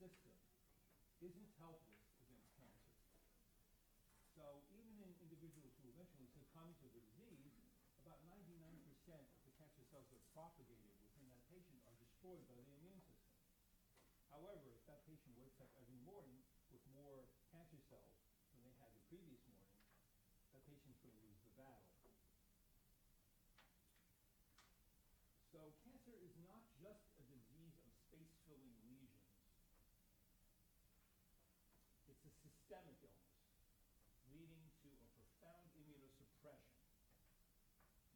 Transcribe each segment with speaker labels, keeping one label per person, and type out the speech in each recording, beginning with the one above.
Speaker 1: system isn't helpless against cancer. So even in individuals who eventually succumb to the disease, about 99% of the cancer cells that are propagated within that patient are destroyed by the immune system. However, if that patient wakes up every morning with more cancer cells than they had the previous morning, that patient's going to lose the battle. So cancer is not just a disease of space-filling lesions. It's a systemic illness, leading to a profound immunosuppression.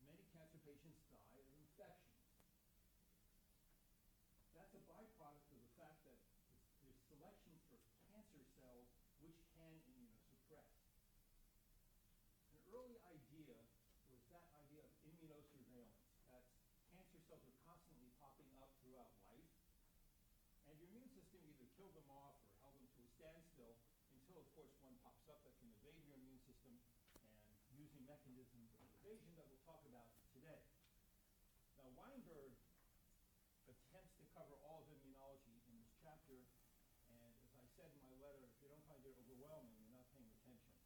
Speaker 1: Many cancer patients die of infection. That's a byproduct of the fact that there's selection for cancer cells which can immunosuppress. An early idea was that idea of immunosurveillance. That's cancer cells are constantly popping up throughout life, and your immune system either killed them off or held them to a standstill until, of course, one pops up that can evade your immune system, and using mechanisms of evasion that we'll talk about today. Now, Weinberg attempts to cover all of immunology in this chapter, and as I said in my letter, if you don't find it overwhelming, you're not paying attention.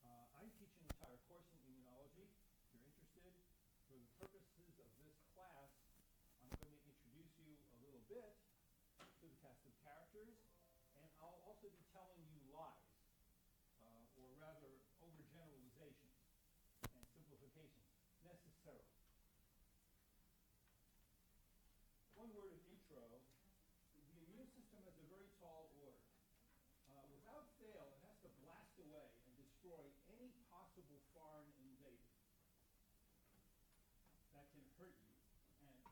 Speaker 1: I teach an entire course in immunology. If you're interested, for the purposes of this class, I'm going to introduce you a little bit to the cast of characters, and I'll also be telling you lies, or rather overgeneralizations and simplifications, necessarily. One word of intro, the immune system has a very tall order. Without fail, it has to blast away and destroy any possible foreign invader that can hurt you,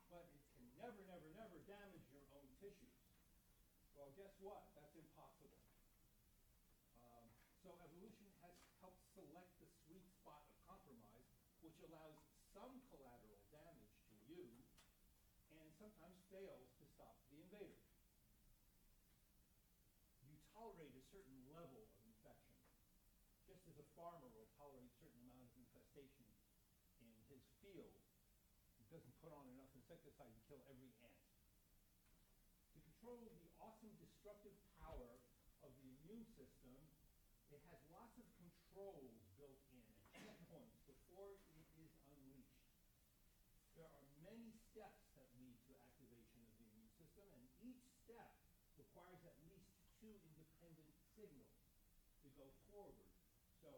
Speaker 1: but it can never, never, never damage your own tissues. Well, guess what? That's impossible. So evolution has helped select the sweet spot of compromise, which allows some collateral damage to you, and sometimes fails to stop the invader. You tolerate a certain level of infection, just as a farmer will tolerate a certain amount of infestation in his field. He doesn't put on enough insecticide to kill every ant. To control the awesome destructive power of the immune system, it has lots of controls built in and checkpoints before it is unleashed. There are many steps that lead to activation of the immune system, and each step requires at least two independent signals to go forward. So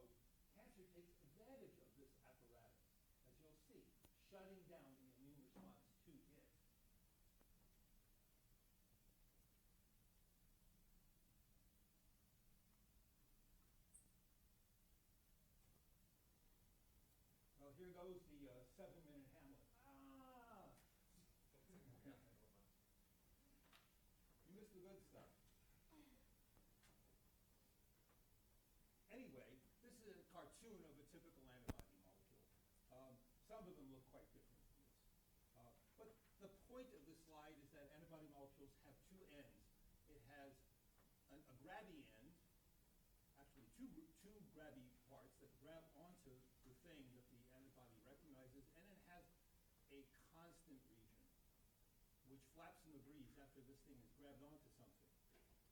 Speaker 1: cancer takes advantage of this apparatus, as you'll see, shutting down the immune response to it. Well, here goes the 7-minute Hamlet. Ah! You missed the good stuff. Anyway, this is a cartoon of a typical antibody molecule. Some of them look quite different from this. But the point of this slide is that antibody molecules have two ends. It has a grabby end, actually two grabby parts that grab onto the thing that the antibody recognizes, and it has a constant region, which flaps in the breeze after this thing has grabbed onto something.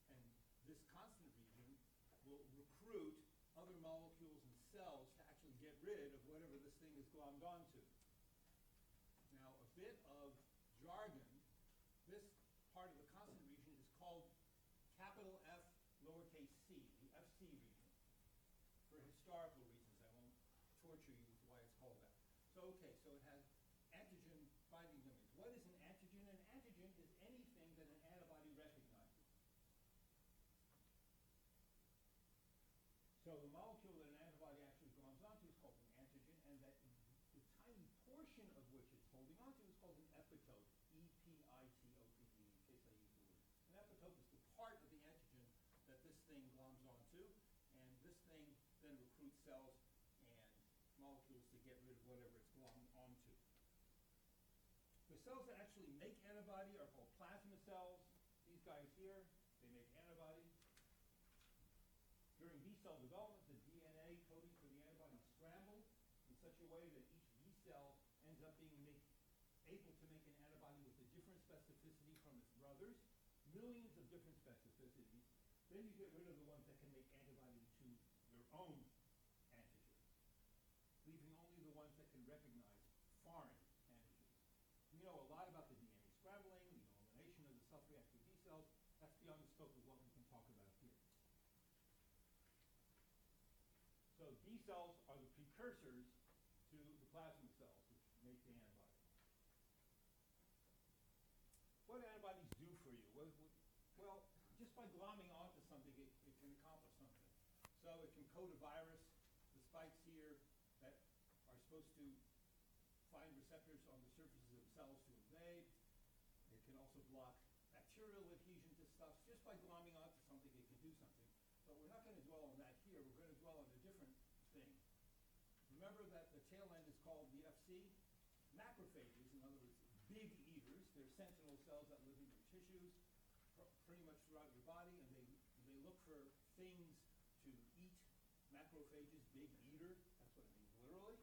Speaker 1: And this constant region will recruit other molecules and cells to actually get rid of whatever this thing is glommed onto. Now, a bit of jargon, this part of the constant region is called capital F, lowercase c, the FC region. For historical reasons, I won't torture you with why it's called that. So it has antigen binding domains. What is an antigen? An antigen is anything that an antibody recognizes. So the molecule that an antibody actually gloms onto is called an antigen, and that the tiny portion of which it's holding onto is called an epitope, E-P-I-T-O-P-E, in case I use the word. An epitope is the part of the antigen that this thing gloms onto, and this thing then recruits cells and molecules to get rid of whatever it's glommed onto. The cells that actually make antibody are called plasma cells. These guys here, they make antibody. During B cell development, the DNA coding for the antibody is scrambled in such a way that each B cell ends up being able to make an antibody with a different specificity from its brothers. Millions of different specimens Then you get rid of the ones that can make antibody to their own antigen, leaving only the ones that can recognize foreign antigens. We know a lot about the DNA scrambling, the elimination of the self-reactive B cells. That's beyond the scope of what we can talk about here. So B cells are the precursors to the plasma cells, which make the antibody. What do antibodies do for you? Well, just by glomming onto something, it can accomplish something. So it can coat a virus. The spikes here that are supposed to find receptors on the surfaces of cells to invade. It can also block bacterial adhesion to stuff. Just by glomming onto something, it can do something. But we're not going to dwell on that here. We're going to dwell on a different thing. Remember that the tail end is called the FC? Macrophages, in other words, big eaters. They're sentinel cells that live in your tissues, pretty much throughout your body, and they look for things to eat. Macrophages, big eater, that's what it means literally.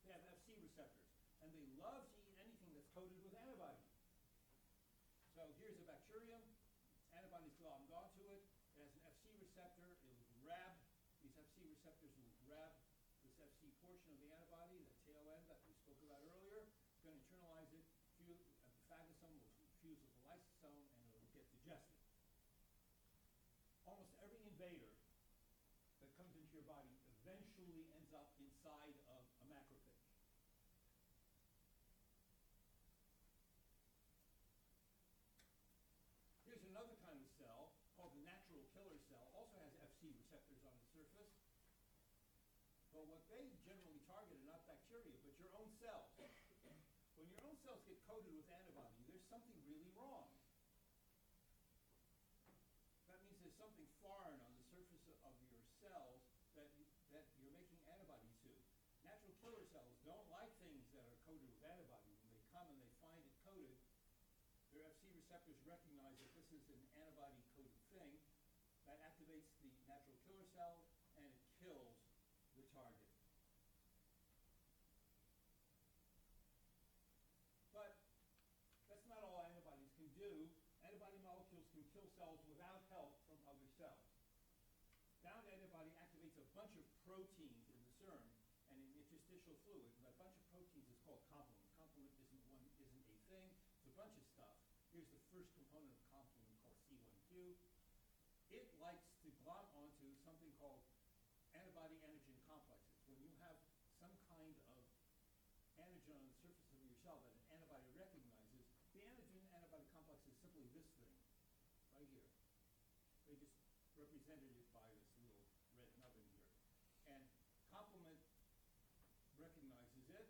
Speaker 1: They have FC receptors, and they love to eat anything that's coated with antibody. So here's a bacterium, antibodies glommed onto it, it has an FC receptor, it will grab, these FC receptors will grab this FC portion of the antibody, the tail end that we spoke about earlier. It's going to internalize it, the phagosome will fuse with the lysosome, and it will get digested. Almost every invader that comes into your body eventually ends up inside of a macrophage. Here's another kind of cell called the natural killer cell, also has FC receptors on the surface. But what they generally target are not bacteria, but your own cells. When your own cells get coated with antibody, there's something really wrong. That means there's something foreign on the surface of your cells that you're making antibodies to. Natural killer cells don't like things that are coated with antibody. When they come and they find it coated, their FC receptors recognize that this is an antibody-coated thing. That activates the natural killer cell, and it kills the target. But that's not all antibodies can do. Antibody molecules can kill cells without help from other cells. Bound antibody activates a bunch of proteins in the serum and in interstitial fluid. And that bunch of proteins is called complement. Complement isn't a thing. It's a bunch of stuff. Here's the first component of complement called C1q. It likes to glom onto something called antibody-antigen complexes. When you have some kind of antigen on the surface of your cell that an antibody recognizes, the antigen-antibody complex is simply this thing, right here. They just represented it by this little red nubbin here. And complement recognizes it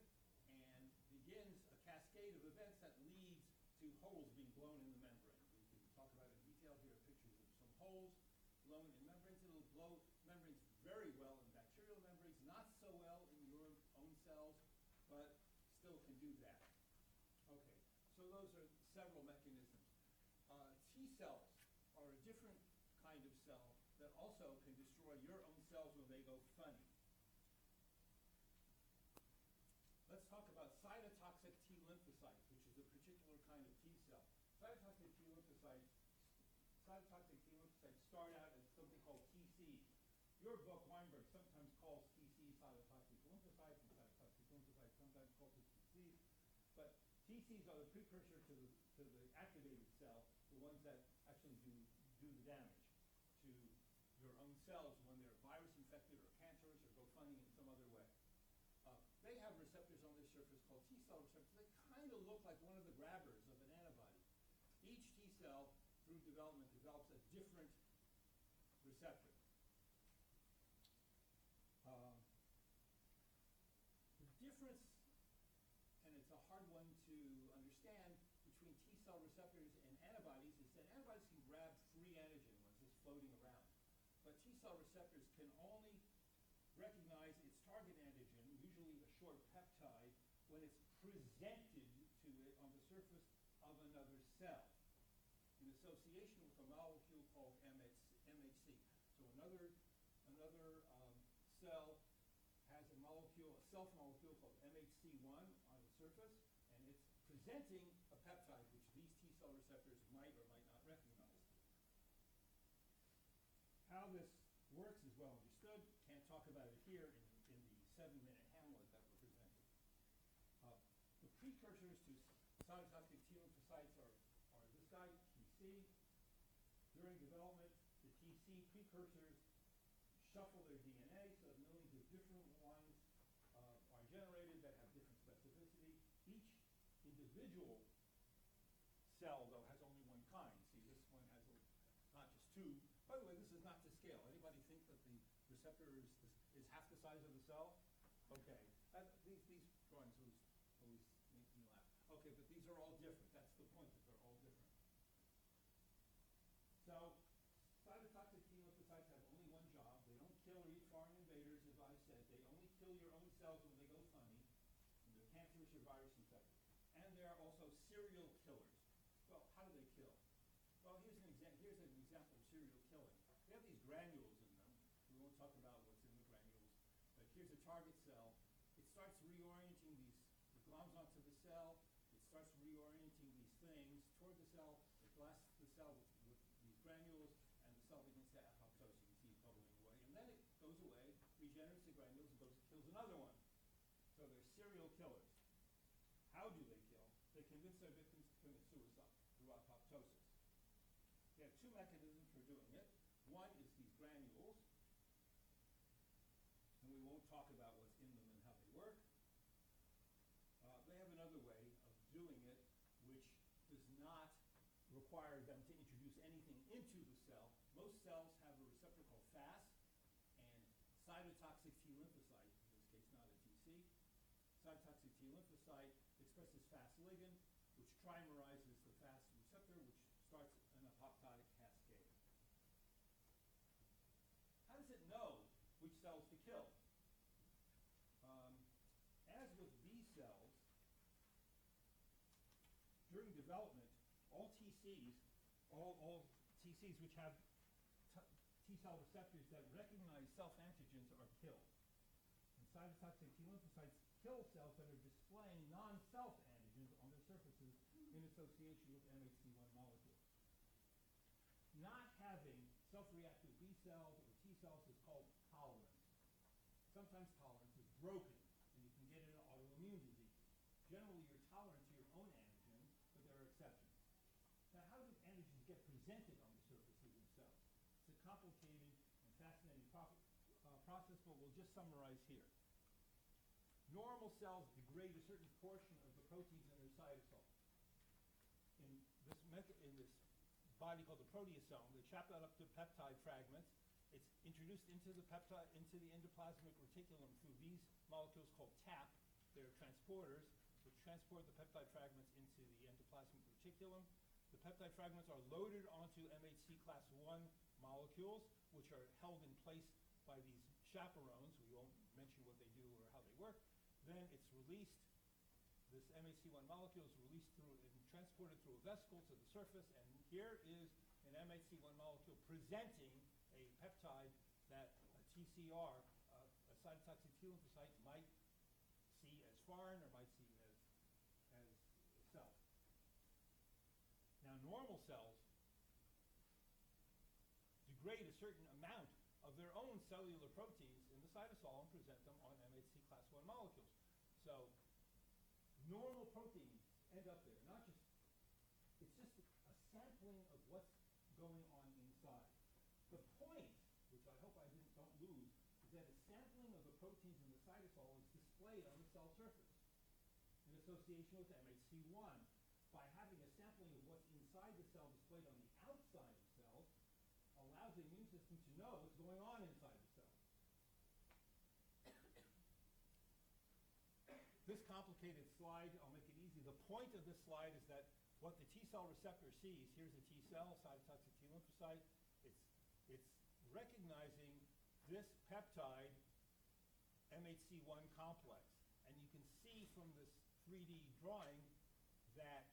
Speaker 1: and begins a cascade of events that leads to holes being blown in the membrane. We can talk about it in detail. Here are pictures of some holes blown in membranes. It'll blow membranes very well in bacterial membranes, not so well in your own cells, but still can do that. Okay, so those are several mechanisms. T cells are a different kind of cell that also can destroy your own cells when they go funny. Let's talk about cytotoxic T lymphocytes, which is a particular kind of T cell. Cytotoxic T lymphocytes start out as something called TCs. Your book, Weinberg, sometimes calls TCs cytotoxic lymphocytes, and cytotoxic lymphocytes sometimes called TCs. But TCs are the precursor to the activated cell, the ones that actually do the damage to your own cells when they're virus infected or cancerous or go funny in some other way. They have receptors on their surface called T cell receptors. They kind of look like one of the grabbers of an antibody. Each T cell, through development, develops a different receptor. The difference, and it's a hard one to understand, between T cell receptors and antibodies is that antibodies can grab free antigen when it's just floating around. But T cell receptors can only recognize its target antigen, usually a short peptide, when it's presented to it on the surface of another cell in association with a molecule called MHC. So another cell has a molecule, a self-molecule called MHC1 on the surface, and it's presenting a peptide which these T cell receptors might or might not recognize. works is well understood. Can't talk about it here in the 7-minute Hamlet that we're presenting. The precursors to cytotoxic T lymphocytes are this guy, TC. During development, the TC precursors shuffle their DNA so that millions of different ones are generated that have different specificity. Each individual cell, though, has only one kind. See, this one has not just two. By the way, this is not to scale. Anybody think that the receptor is half the size of the cell? Okay. These drawings always make me laugh. Okay, but these are all different. That's the point, that they're all different. So cytotoxic T lymphocytes have only one job. They don't kill or eat foreign invaders, as I said. They only kill your own cells when they go funny, when they're cancerous or virus infected. And they are also serial killers. Well, how do they kill? Well, here's an example of serial killing. They have these granules in them. We won't talk about what's in the granules. But here's a target cell. It starts reorienting the gloms onto the cell. It starts reorienting these things toward the cell. It blasts the cell with these granules, and the cell begins to apoptosis. You can see it bubbling away. And then it goes away, regenerates the granules, and kills another one. So they're serial killers. How do they kill? They convince their victims to commit suicide through apoptosis. They have two mechanisms for doing it. One is these granules, and we won't talk about what's in them and how they work. They have another way of doing it, which does not require them to introduce anything into the cell. Most cells have a receptor called FAS, and cytotoxic T lymphocyte, in this case not a TC, cytotoxic T lymphocyte expresses FAS ligand, which trimerizes the FAS receptor, which starts an apoptotic cascade. How does it know which cells to kill? As with B cells, during development, all TCs which have T-cell receptors that recognize self-antigens are killed. And cytotoxic T lymphocytes kill cells that are displaying non-self antigens on their surfaces in association with MHC1 molecules. Not having self-reactive B cells or T cells is called tolerance. Sometimes tolerance is broken, and you can get an autoimmune disease. Generally, you're tolerant to your own antigen, but there are exceptions. Now, how do antigens get presented on the surfaces of cells? It's a complicated and fascinating process, but we'll just summarize here. Normal cells degrade a certain portion of the proteins in their cytosol. In this body called the proteasome, they chop that up to peptide fragments. It's introduced into the endoplasmic reticulum through these molecules called TAP. They're transporters which transport the peptide fragments into the endoplasmic reticulum. The peptide fragments are loaded onto MHC class I molecules, which are held in place by these chaperones. We won't mention what they do or how they work. Then it's released. This MHC1 molecule is released through and transported through a vesicle to the surface, and here is an MHC1 molecule presenting a peptide that a TCR, a cytotoxic T lymphocyte, might see as foreign or might see as self. Now, normal cells degrade a certain amount of their own cellular proteins in the cytosol and present them on MHC class I molecules. So normal proteins end up there, it's just a sampling of what's going on inside. The point, which I hope I don't lose, is that a sampling of the proteins in the cytosol is displayed on the cell surface in association with MHC1. By having a sampling of what's inside the cell displayed on the outside of cells, allows the immune system to know what's going on inside the cell. This complicated slide, I'll make it easy. The point of this slide is that what the T-cell receptor sees, here's a T-cell, cytotoxic T lymphocyte, it's recognizing this peptide MHC1 complex. And you can see from this 3D drawing that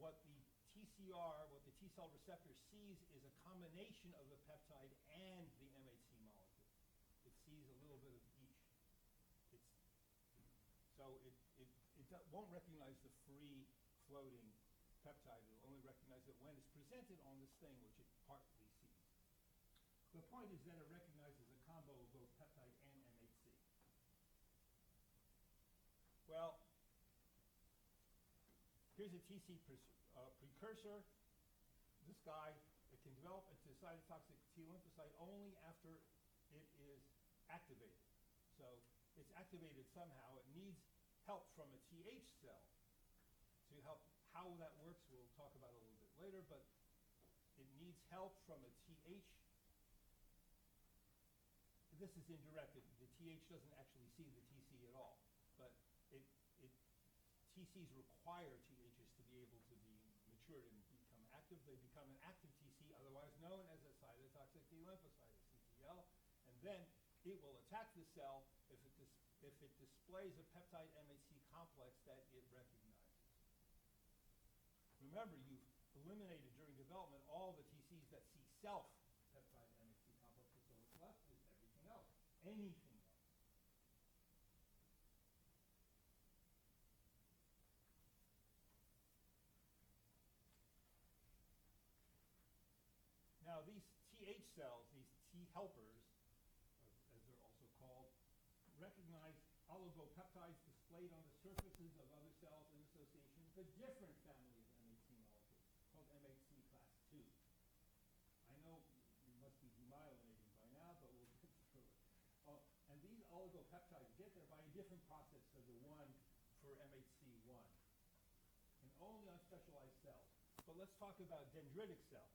Speaker 1: what the TCR, what the T-cell receptor sees is a combination of the peptide and the MHC molecule. It sees a little bit of each. So it won't recognize the free floating peptide. It will only recognize it when it's presented on this thing, which it partly sees. The point is that it recognizes a combo of both peptide and MHC. Well, here's a TC precursor. This guy, it can develop into cytotoxic T lymphocyte only after it is activated. So it's activated somehow. It needs help from a TH cell to help. How that works, we'll talk about a little bit later, but it needs help from a TH. This is indirect. The TH doesn't actually see the TC at all, but TCs require THs to be able to be matured and become active. They become an active TC, otherwise known as a cytotoxic T lymphocyte, a CTL, and then it will attack the cell if it displays a peptide MHC complex that it recognizes. Remember, you've eliminated during development all the TCs that see self peptide MHC complexes, so what's left is everything else, anything else. Now, these TH cells, these T helpers, as they're also called, recognize oligopeptides displayed on the surfaces of other cells in association with a different family of MHC molecules called MHC class 2. I know you must be demyelinating by now, but we'll get through it. And these oligopeptides get there by a different process than the one for MHC1, and only on specialized cells. But let's talk about dendritic cells.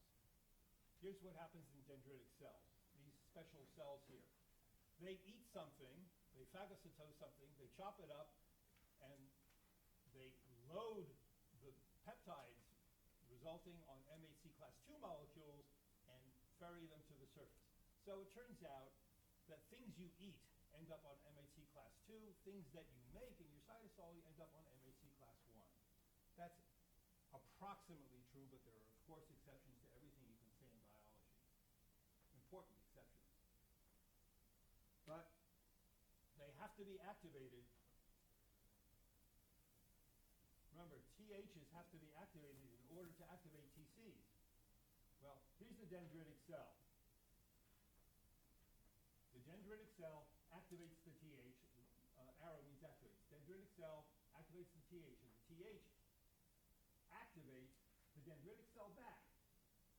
Speaker 1: Here's what happens in dendritic cells, these special cells here. They eat something, they phagocytose something, they chop it up, and they load the peptides resulting on MHC class 2 molecules and ferry them to the surface. So it turns out that things you eat end up on MHC class 2, things that you make in your cytosol end up on MHC class 1. That's approximately true, but there are, of course, exceptions to everything you can say in biology. Important exceptions. But they have to be activated. Remember, THs have to be activated in order to activate TCs. Well, here's the dendritic cell. The dendritic cell activates the TH. Arrow means activates. Dendritic cell activates the TH, and the TH activates the dendritic cell back.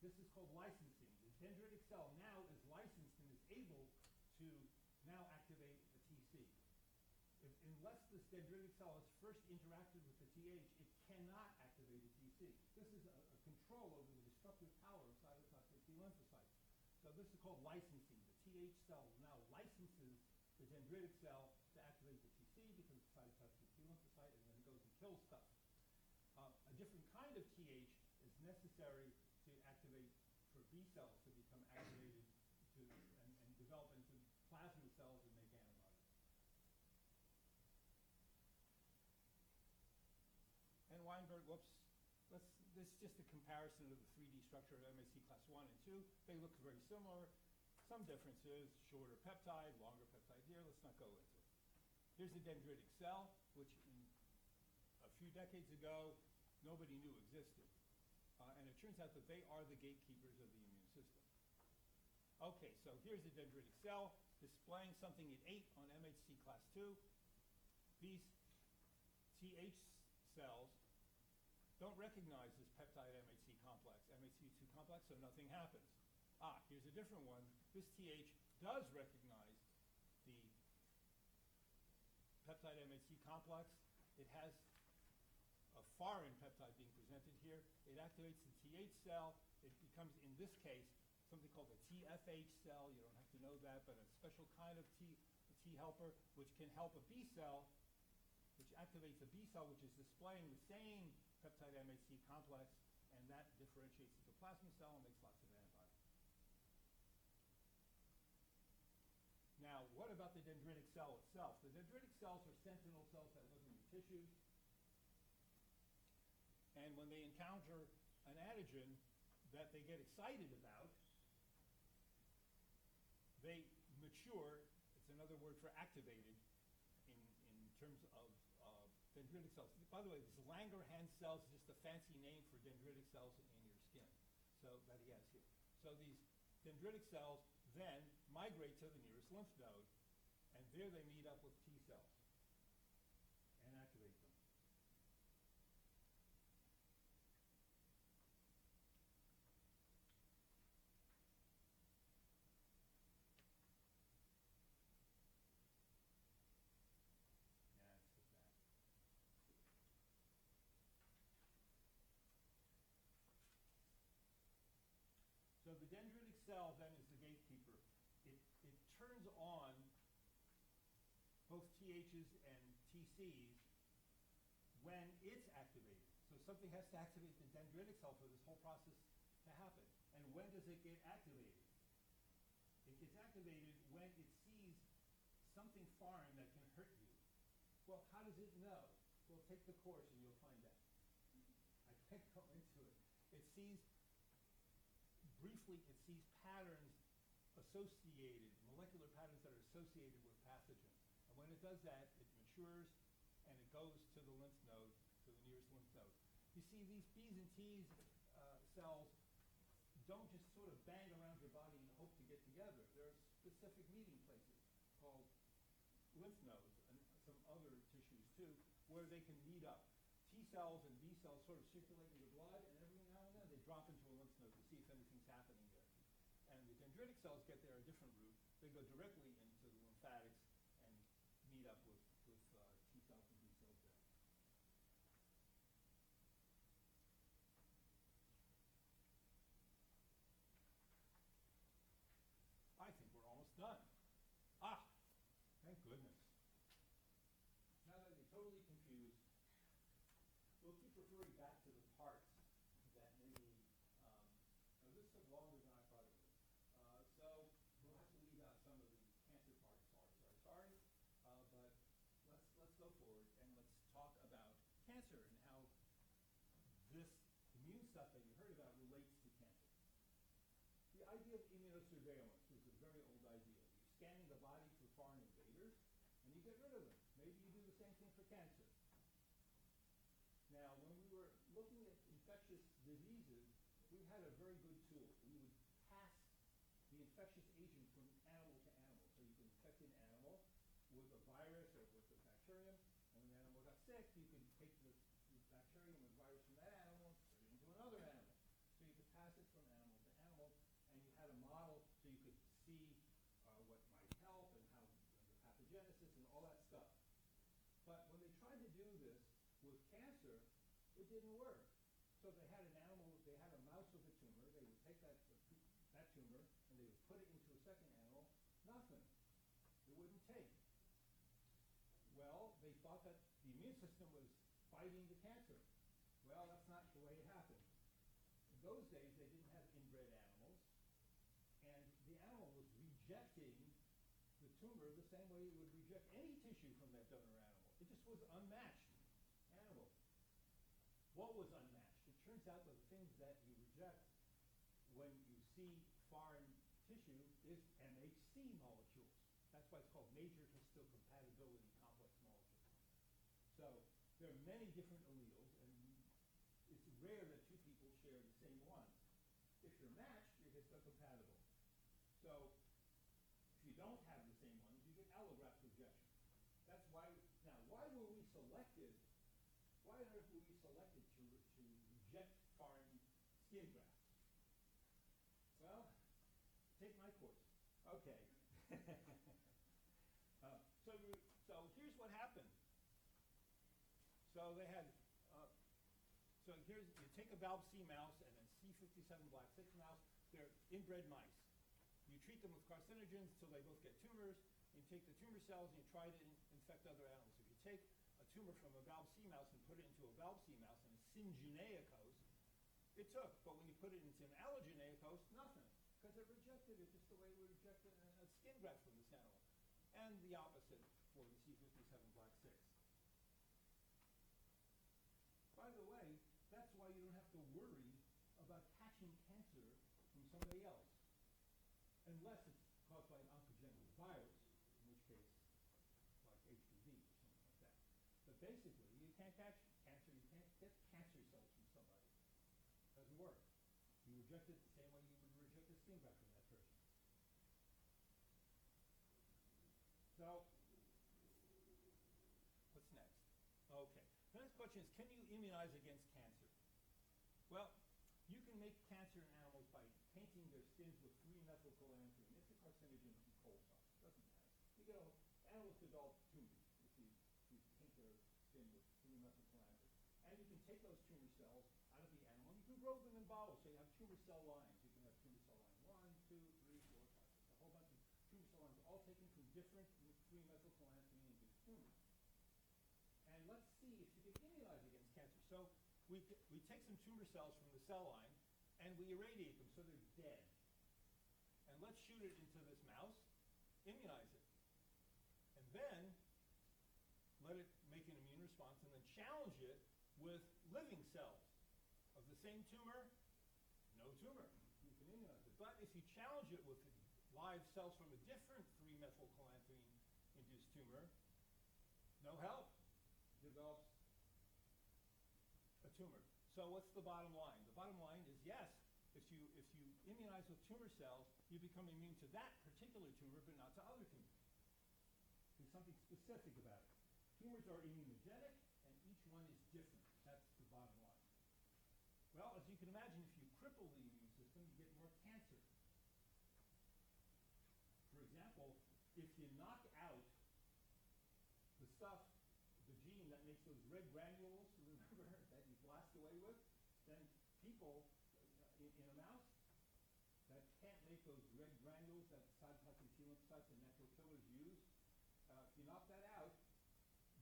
Speaker 1: This is called licensing. The dendritic cell now is licensed and is able to now activate a TC. Unless this dendritic cell has first interacted with the TH, it cannot activate a TC. This is a control over the destructive power of cytotoxic T lymphocytes. So this is called licensing. The TH cell now licenses the dendritic cell to activate the TC because it's cytotoxic T lymphocyte, and then it goes and kills stuff. A different kind of TH is necessary to activate for B cells to become activated and develop into plasma cells and make antibodies. And Weinberg, this is just a comparison of the 3D structure of MHC class 1 and 2. They look very similar. Some differences, shorter peptide, longer peptide here. Let's not go into it. Here's a dendritic cell, which a few decades ago, nobody knew existed. And it turns out that they are the gatekeepers of the immune system. Okay, so here's a dendritic cell displaying something it ate on MHC class 2. These TH cells don't recognize this peptide MHC complex, MHC2 complex, so nothing happens. Here's a different one. This TH does recognize the peptide MHC complex. It has a foreign peptide being presented here. It activates the TH cell. It becomes, in this case, something called a TFH cell. You don't have to know that, but a special kind of T helper, which can help a B cell, which activates a B cell, which is displaying the same peptide MHC complex, and that differentiates into plasma cell and makes lots of antibodies. Now, what about the dendritic cell itself? The dendritic cells are sentinel cells that live in your tissues. And when they encounter an antigen that they get excited about, they mature. It's another word for activated in terms of dendritic cells. By the way, this Langerhans cells is just a fancy name for dendritic cells in your skin, so that he has here. So these dendritic cells then migrate to the nearest lymph node, and there they meet up with T cells and activate them. That's the fact. So the dendritic cell then is the gatekeeper. It turns on both THs and TCs when it's activated. So something has to activate the dendritic cell for this whole process to happen. And when does it get activated? It gets activated when it sees something foreign that can hurt you. Well, how does it know? Well, take the course and you'll find out. I can't go into it. It sees, briefly, it sees patterns associated, molecular patterns that are associated with pathogens. And when it does that, it matures and it goes to the lymph node, to the nearest lymph node. You see, these B's and T's cells don't just sort of bang around your body and hope to get together. There are specific meeting places called lymph nodes and some other tissues too, where they can meet up. T cells and B cells sort of circulate in your blood, and every now and then they drop into a lymph node to see if anything's happening there. And the dendritic cells get there a different route. They go directly into the lymphatics and meet up with T cells and B cells there. I think we're almost done. Ah, thank goodness. Now that you're totally confused, we'll keep referring back to the parts that maybe, now this took longer than I thought it would. So we'll have to leave out some of the cancer parts. Sorry. But let's go forward and let's talk about cancer and how this immune stuff that you heard about relates to cancer. The idea of immunosurveillance was a very old idea. You're scanning the body for foreign invaders, and you get rid of them. Maybe you do the same thing for cancer. Now, when we were looking at infectious diseases, we had a very good tool. We would pass the infectious agent from animal to animal. So you could infect an animal with a virus or with a bacterium, and when the animal got sick, you could take the bacterium and virus from that animal and put it into another animal. So you could pass it from animal to animal, and you had a model so you could see what might help and how the pathogenesis and all that stuff. But when they tried to do this with cancer, it didn't work. So they had an animal, they had a mouse with a tumor, they would take that tumor and they would put it into a second animal, nothing. It wouldn't take. Well, they thought that the immune system was fighting the cancer. Well, that's not the way it happened. In those days, they didn't have inbred animals, and the animal was rejecting the tumor the same way it would reject any tissue from that donor animal. It just was unmatched animal. What was unmatched? It turns out that the things that you reject when you see foreign tissue is MHC molecules. That's why it's called major histocompatibility complex molecules. So there are many different alleles, and it's rare that two people share the same one. If you're matched, you're histocompatible. So if you don't have the same ones, you get allograft rejection. That's why, now, why were we selected? Why on earth were we selected to reject foreign skin grafts? Well, take my course. Okay. So here's what happened. So they had, so here's, you take a valve C mouse and then C57 black 6 mouse. They're inbred mice. You treat them with carcinogens until they both get tumors. You take the tumor cells and you try to infect other animals. If you take a tumor from a valve C mouse and put it into a valve C mouse and a syngeneic host, it took. But when you put it into an allogeneic host, nothing. Because it rejected it just the way we rejected a skin graft from this animal. And the opposite for the C57 black 6. By the way, that's why you don't have to worry about catching cancer from somebody else. Unless it's caused by an oncogenic virus, in which case, like HPV or something like that. But basically, you can't catch cancer, you can't get cancer cells from somebody. It doesn't work. You reject it the same way you would reject a skin graft from that person.
Speaker 2: question is, can you immunize against cancer? Well, you can make cancer in animals by painting their skins with 3-methylcholanthrin. It's a carcinogen from coal tar. Doesn't matter. You get animals develop tumors if you paint their skin with 3-methylcholanthrin. And you can take those tumor cells out of the animal. You can grow them in bottles, so you have tumor cell lines. You can have tumor cell line 1, 2, 3, 4, 5, 6, a whole bunch of tumor cell lines, all taken from different 3-methylcholanthrin-induced tumors. And let's see if you can immunize against cancer. So we take some tumor cells from the cell line, and we irradiate them so they're dead. And let's shoot it into this mouse, immunize it. And then let it make an immune response, and then challenge it with living cells of the same tumor, no tumor. You can immunize it. But if you challenge it with live cells from a different 3-methylcholanthrin-induced tumor, no help. Develops a tumor. So what's the bottom line? The bottom line is yes, if you immunize with tumor cells, you become immune to that particular tumor, but not to other tumors. There's something specific about it. Tumors are immunogenic, and each one is different. That's the bottom line. Well, as you can imagine, if you cripple the immune system, you get more cancer. For example, if you knock out the stuff, the gene that makes those red granules, remember, that you blast away with, then people in a mouse that can't make those red granules that cytotoxic T lymphocytes and natural killers use, if you knock that out,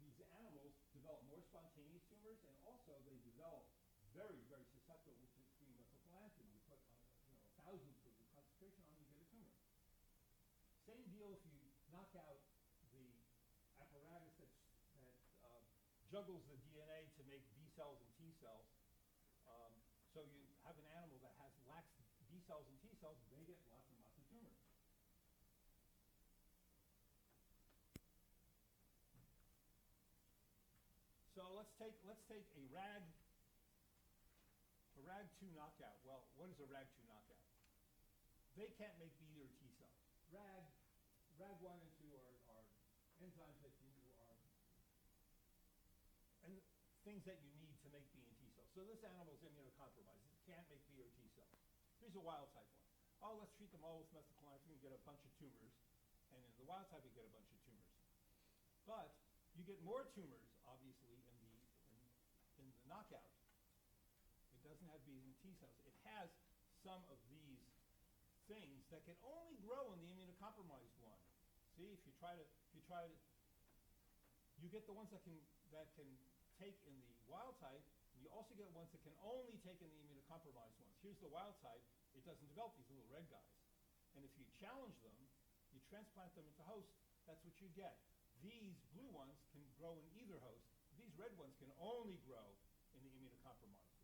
Speaker 2: these animals develop more spontaneous tumors, and also they develop very, very susceptible to 3-methylcholanthrin. You put 1,000 for the concentration on, you get a tumor. Same deal if you knock out the apparatus that juggles the DNA to make B cells and T cells. So you have an animal that lacks B cells and T cells, they get lots and lots of tumors. So let's take a RAG2 knockout. Well, what is a RAG2 knockout? They can't make B or T cells. RAG1 and 2 are enzymes that and things that you need to make B and T cells. So this animal is immunocompromised. It can't make B or T cells. Here's a wild type one. Oh, let's treat them all with methylcholanthrin and get a bunch of tumors. And in the wild type, you get a bunch of tumors. But you get more tumors, obviously, in the knockout. It doesn't have B and T cells. It has some of these things that can only grow in the immunocompromised one. See, if you try to, you get the ones that can take in the wild type, and you also get ones that can only take in the immunocompromised ones. Here's the wild type. It doesn't develop these little red guys. And if you challenge them, you transplant them into hosts, that's what you get. These blue ones can grow in either host. These red ones can only grow in the immunocompromised one.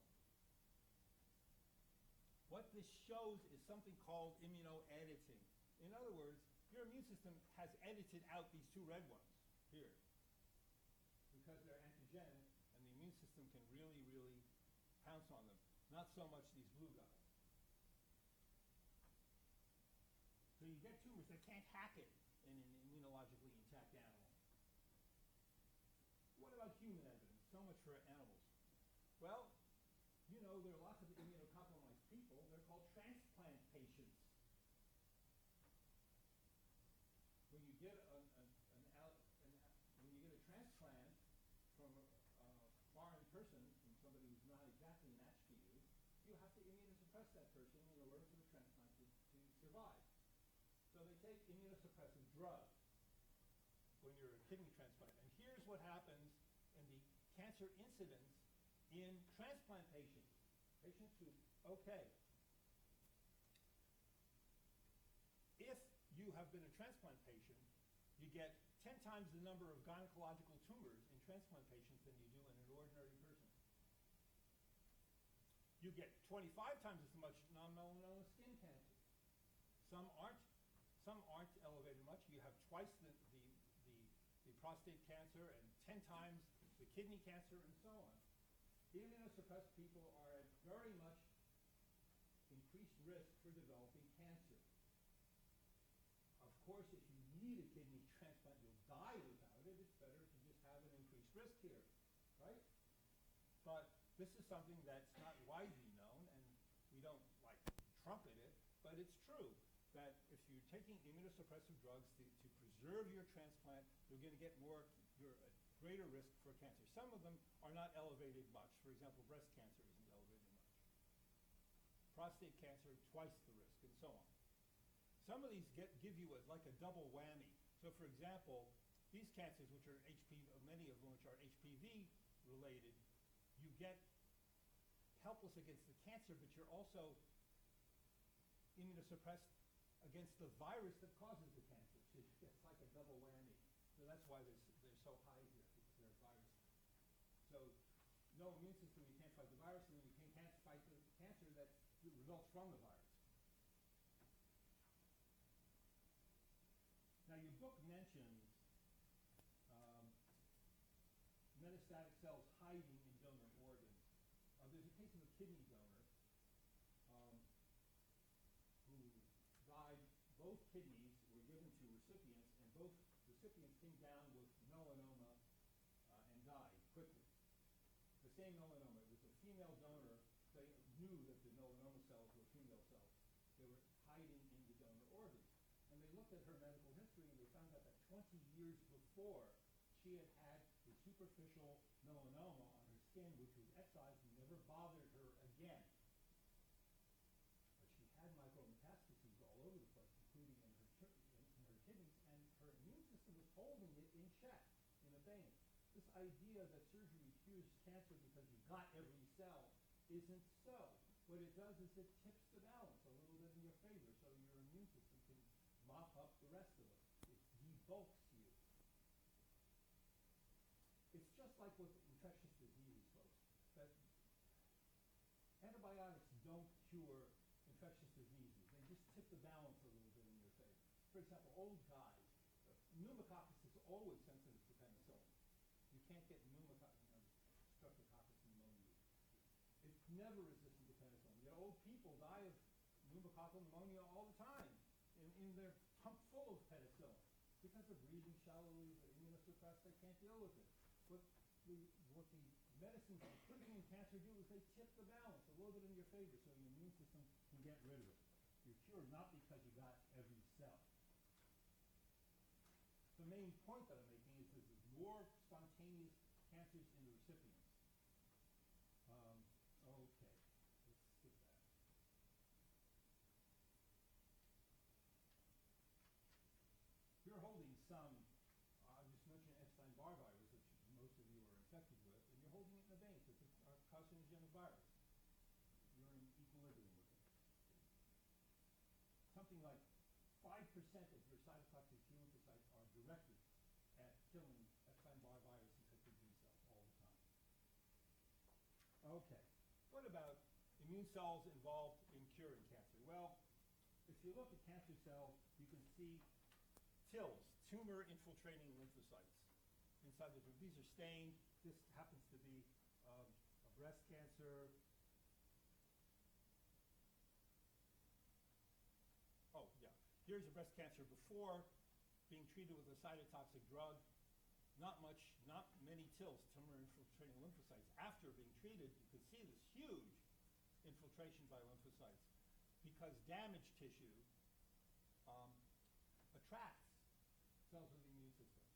Speaker 2: What this shows is something called immunoediting. In other words, your immune system has edited out these two red ones here because they're antigenic, and the immune system can really, really pounce on them. Not so much these blue guys. So you get tumors that can't hack it in an immunologically intact animal. What about human evidence? So much for animals. Well, there are lots of immunocompromised people. They're called transplant patients. When you get a transplant from a foreign person, from somebody who's not exactly matched to you, you have to immunosuppress that person in order for the transplant to survive. So they take immunosuppressive drugs when you're a kidney transplant. And here's what happens in the cancer incidence in transplant patients. Patients who, if you have been a transplant patient, you get 10 times the number of gynecological tumors in transplant patients than you do in an ordinary person. You get 25 times as much non-melanoma skin cancer. Some aren't elevated much. You have twice the prostate cancer and 10 times the kidney cancer and so on. Immunosuppressed people are at very much increased risk for developing cancer. Of course, if you need a kidney transplant, you'll die without it. It's better to just have an increased risk here, right? But this is something that's not widely known, and we don't like trumpet it, but it's true that if you're taking immunosuppressive drugs to preserve your transplant, you're going to get you're at greater risk for cancer. Some of them are not elevated much. For example, breast cancer isn't elevated much. Prostate cancer, twice the risk, and so on. Some of these give you like a double whammy. So for example, these cancers, which are many of them which are HPV related, you get helpless against the cancer, but you're also immunosuppressed against the virus that causes the cancer. So it's like a double whammy. So that's why they're so high here, because they're viruses. So no immune system, you can't fight the virus, and then you can't fight the cancer that results from the virus. Now your book mentions metastatic cells hiding in donor organs. There's a case of a kidney donor who died. Both kidneys were given to recipients, and both recipients came down with melanoma and died quickly. The same melanoma. It was a female donor. They knew that the melanoma cells were female cells. They were hiding in the donor organs. And they looked at her medical history, and they found out that 20 years before, she had had a superficial melanoma on her skin, which was excised and never bothered her again. But she had micrometastases all over the place, including in her kidneys, and her immune system was holding it in check, in abeyance. This idea that surgery cures cancer because you got every cell isn't so. What it does is it tips the balance a little bit in your favor, so your immune system can mop up the rest of it. It debulks you. It's just like with infectious diseases, folks, that antibiotics don't cure infectious diseases. They just tip the balance a little bit in your favor. For example, old guys, pneumococcus is always sensitive to penicillin. You can't get streptococcus pneumonia. It's never resistant to penicillin. The old people die of pneumococcal pneumonia all the time, and they're pumped full of penicillin. Because they're breathing shallowly, they're immunosuppressed, they can't deal with it. What the medicines for treating cancer do is they tip the balance a little bit in your favor, so your immune system can get rid of it. You're cured not because you got every cell. The main point that I'm making is there's more spontaneous cancers in the recipients. Okay, let's skip that. You're holding some, I just mentioned Epstein-Barr virus, which most of you are infected with, and you're holding it in the veins. It's a carcinogenic virus. You're in equilibrium with it. Something like 5% of your cytotoxic T lymphocytes are directed at killing Epstein-Barr virus infected B cells all the time. Okay, what about immune cells involved in curing cancer? Well, if you look at cancer cells, you can see TILs, tumor-infiltrating lymphocytes, inside the tumor. These are stained. This happens to be a breast cancer. Oh, yeah. Here's a breast cancer before being treated with a cytotoxic drug. Not many TILs, tumor-infiltrating lymphocytes. After being treated, you can see this huge infiltration by lymphocytes because damaged tissue attracts cells of the immune system.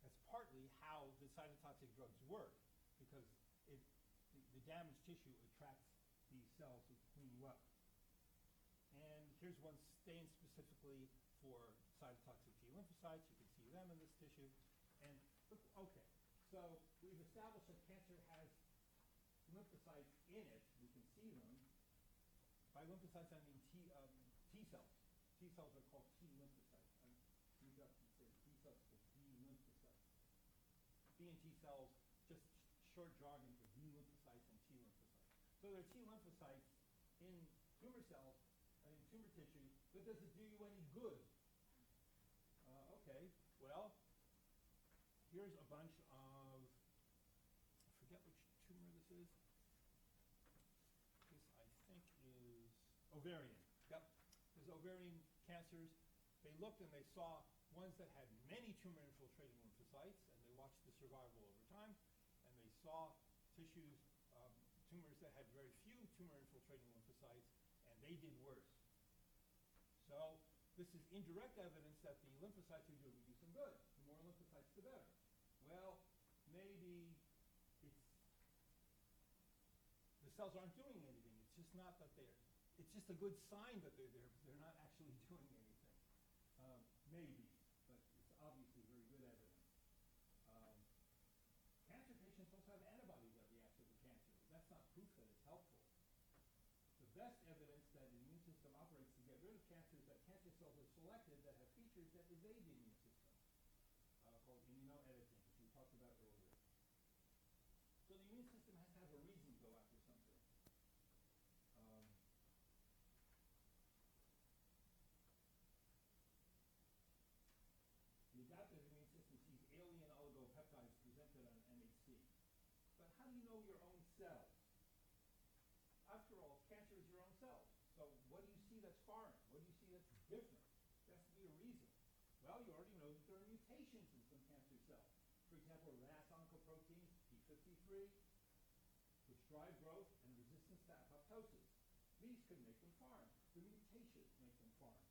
Speaker 2: That's partly how the cytotoxic drugs work, because the damaged tissue attracts these cells that clean you up. And here's one stained specifically for cytotoxic T lymphocytes. You can see them in this tissue. And look, okay, so we've established that cancer has lymphocytes in it. You can see them. By lymphocytes, I mean T cells. T cells are called T lymphocytes. These up and say T cells are B lymphocytes. B and T cells, just short jargon for B lymphocytes and T lymphocytes. So there are T lymphocytes in tumor cells, in tumor tissue, but does it do you any good? Okay, well, here's a bunch of, I forget which tumor this is. This, I think, is ovarian. Yep, there's ovarian cancers. They looked and they saw ones that had many tumor-infiltrating lymphocytes, and they watched the survival over time. saw tissues, tumors that had very few tumor-infiltrating lymphocytes, and they did worse. So this is indirect evidence that the lymphocytes are doing you some good. The more lymphocytes, the better. Well, maybe the cells aren't doing anything. It's just not that it's just a good sign that they're not actually doing anything. Maybe, but it's obviously very good evidence. Cancer patients also have antibodies that react to the cancer. That's not proof that it's helpful. The best evidence that the immune system operates to get rid of cancer is that cancer cells are selected that have features that evade the immune system, called immunoediting, which we talked about earlier. So the immune system has to have a reason to go after something. The adaptive immune system sees alien oligopeptides presented on MHC. But how do you know your own cells? After all, cancer is your own cells. So what do you see that's foreign? What do you see that's different? There has to be a reason. Well, you already know that there are mutations in some cancer cells. For example, RAS oncoproteins, p53, which drive growth and resistance to apoptosis. These could make them foreign. The mutations make them foreign.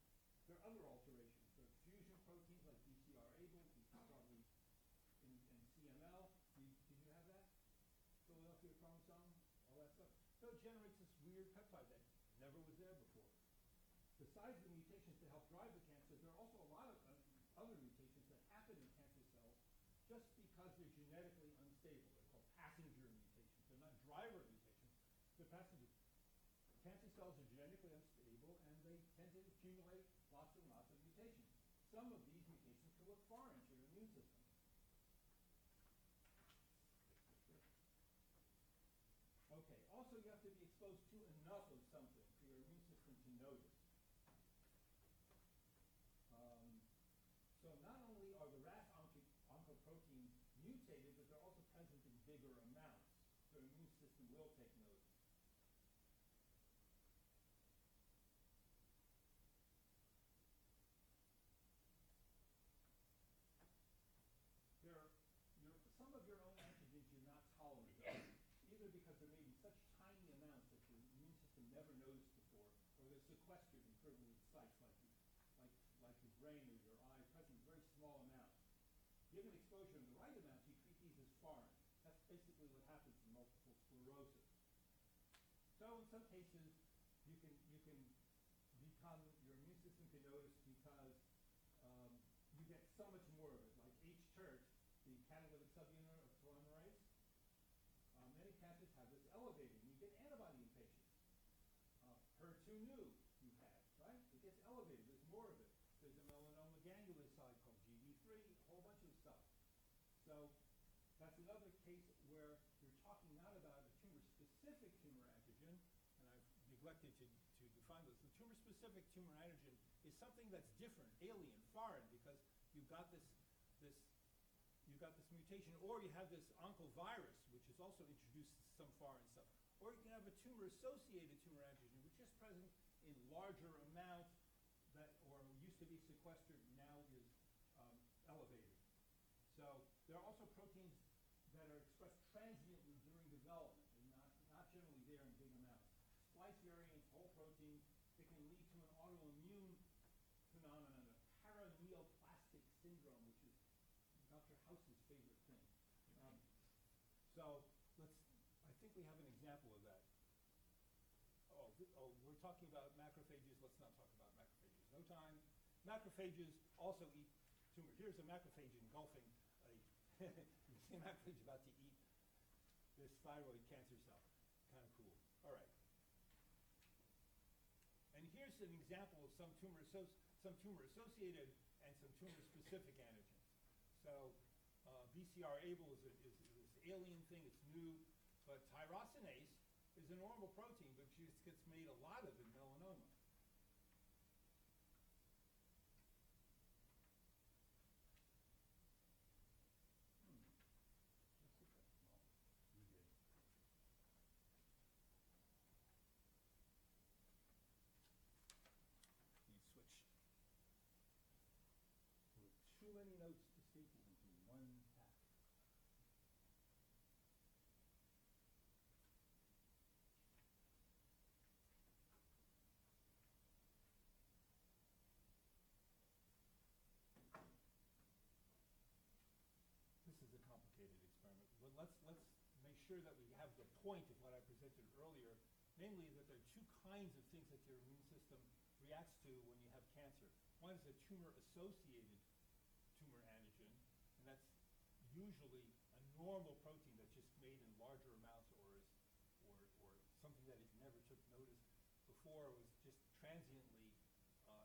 Speaker 2: There are other alterations. There are fusion proteins like BCR-ABL, probably in CML. Did you have that? Philadelphia chromosome, all that stuff. So it generates this weird peptide that never was there before. Besides the mutations that help drive the cancer, there are also a lot of other mutations that happen in cancer cells just because they're genetically unstable. They're called passenger mutations. They're not driver mutations. They're passenger. Cancer cells are genetically unstable, and they tend to accumulate lots and lots of mutations. Some of these mutations can look foreign to your immune system. Okay, also you have to be exposed to enough of something for your immune system to notice. So not only are the RAS oncoproteins mutated, but they're also present in bigger amounts. So your immune system will take notice. Some of your own antigens you're not tolerant of, either because there may be such tiny amounts that your immune system never noticed before, or they're sequestered in privileged sites like your brain or your eye, present in very small amounts. Given exposure in the right amounts, you treat these as foreign. That's basically what happens in multiple sclerosis. So in some cases, you can become, your immune system can notice because you get so much more of it, like H-TERT, the catalytic subunit of telomerase. Many cancers have this elevated, and you get antibody in patients. HER2/neu you have, right? It gets elevated. There's more of it. There's a melanoma ganglioside called GB3, a whole bunch of stuff. So that's another case where you're talking not about a tumor-specific tumor antigen, and I've neglected to define this. The tumor-specific tumor antigen is something that's different, alien, foreign, because you've got this mutation, or you have this oncovirus, which has also introduced some foreign stuff. Or you can have a tumor-associated tumor antigen, which is present in larger amounts that, or used to be sequestered, now is elevated. So there are also proteins that are expressed transiently during development and not generally there in big amounts. Splice variants, whole proteins, that can lead to an autoimmune phenomenon, a paraneoplastic syndrome, which is Dr. House's favorite thing. So I think we have an example of that. We're talking about macrophages. Let's not talk about macrophages. No time. Macrophages also eat tumors. Here's a macrophage engulfing you see a macrophage about to eat this thyroid cancer cell. Kind of cool. All right. And here's an example of some tumor-associated and some tumor-specific antigens. So BCR-ABL is this alien thing. It's new. But tyrosinase is a normal protein, but it gets made a lot of in melanoma. Too many notes to staple into one pack. sure that we have the point of what I presented earlier, namely that there are two kinds of things that your immune system reacts to when you have cancer. One is a tumor-associated tumor antigen, and that's usually a normal protein that's just made in larger amounts or something that if you never took notice before was just transiently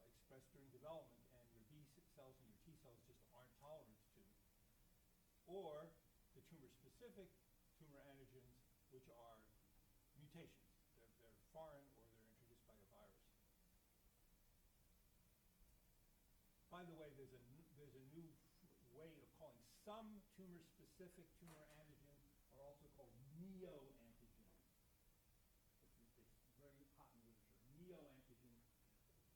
Speaker 2: expressed during development and your B cells and your T cells just aren't tolerant to. Or the tumor-specific tumor antigens, which are mutations. They're foreign or they're introduced by a virus. By the way, there's a new way of calling some tumor-specific tumor antigens are also called neoantigens. It's very hot in literature. Neoantigens.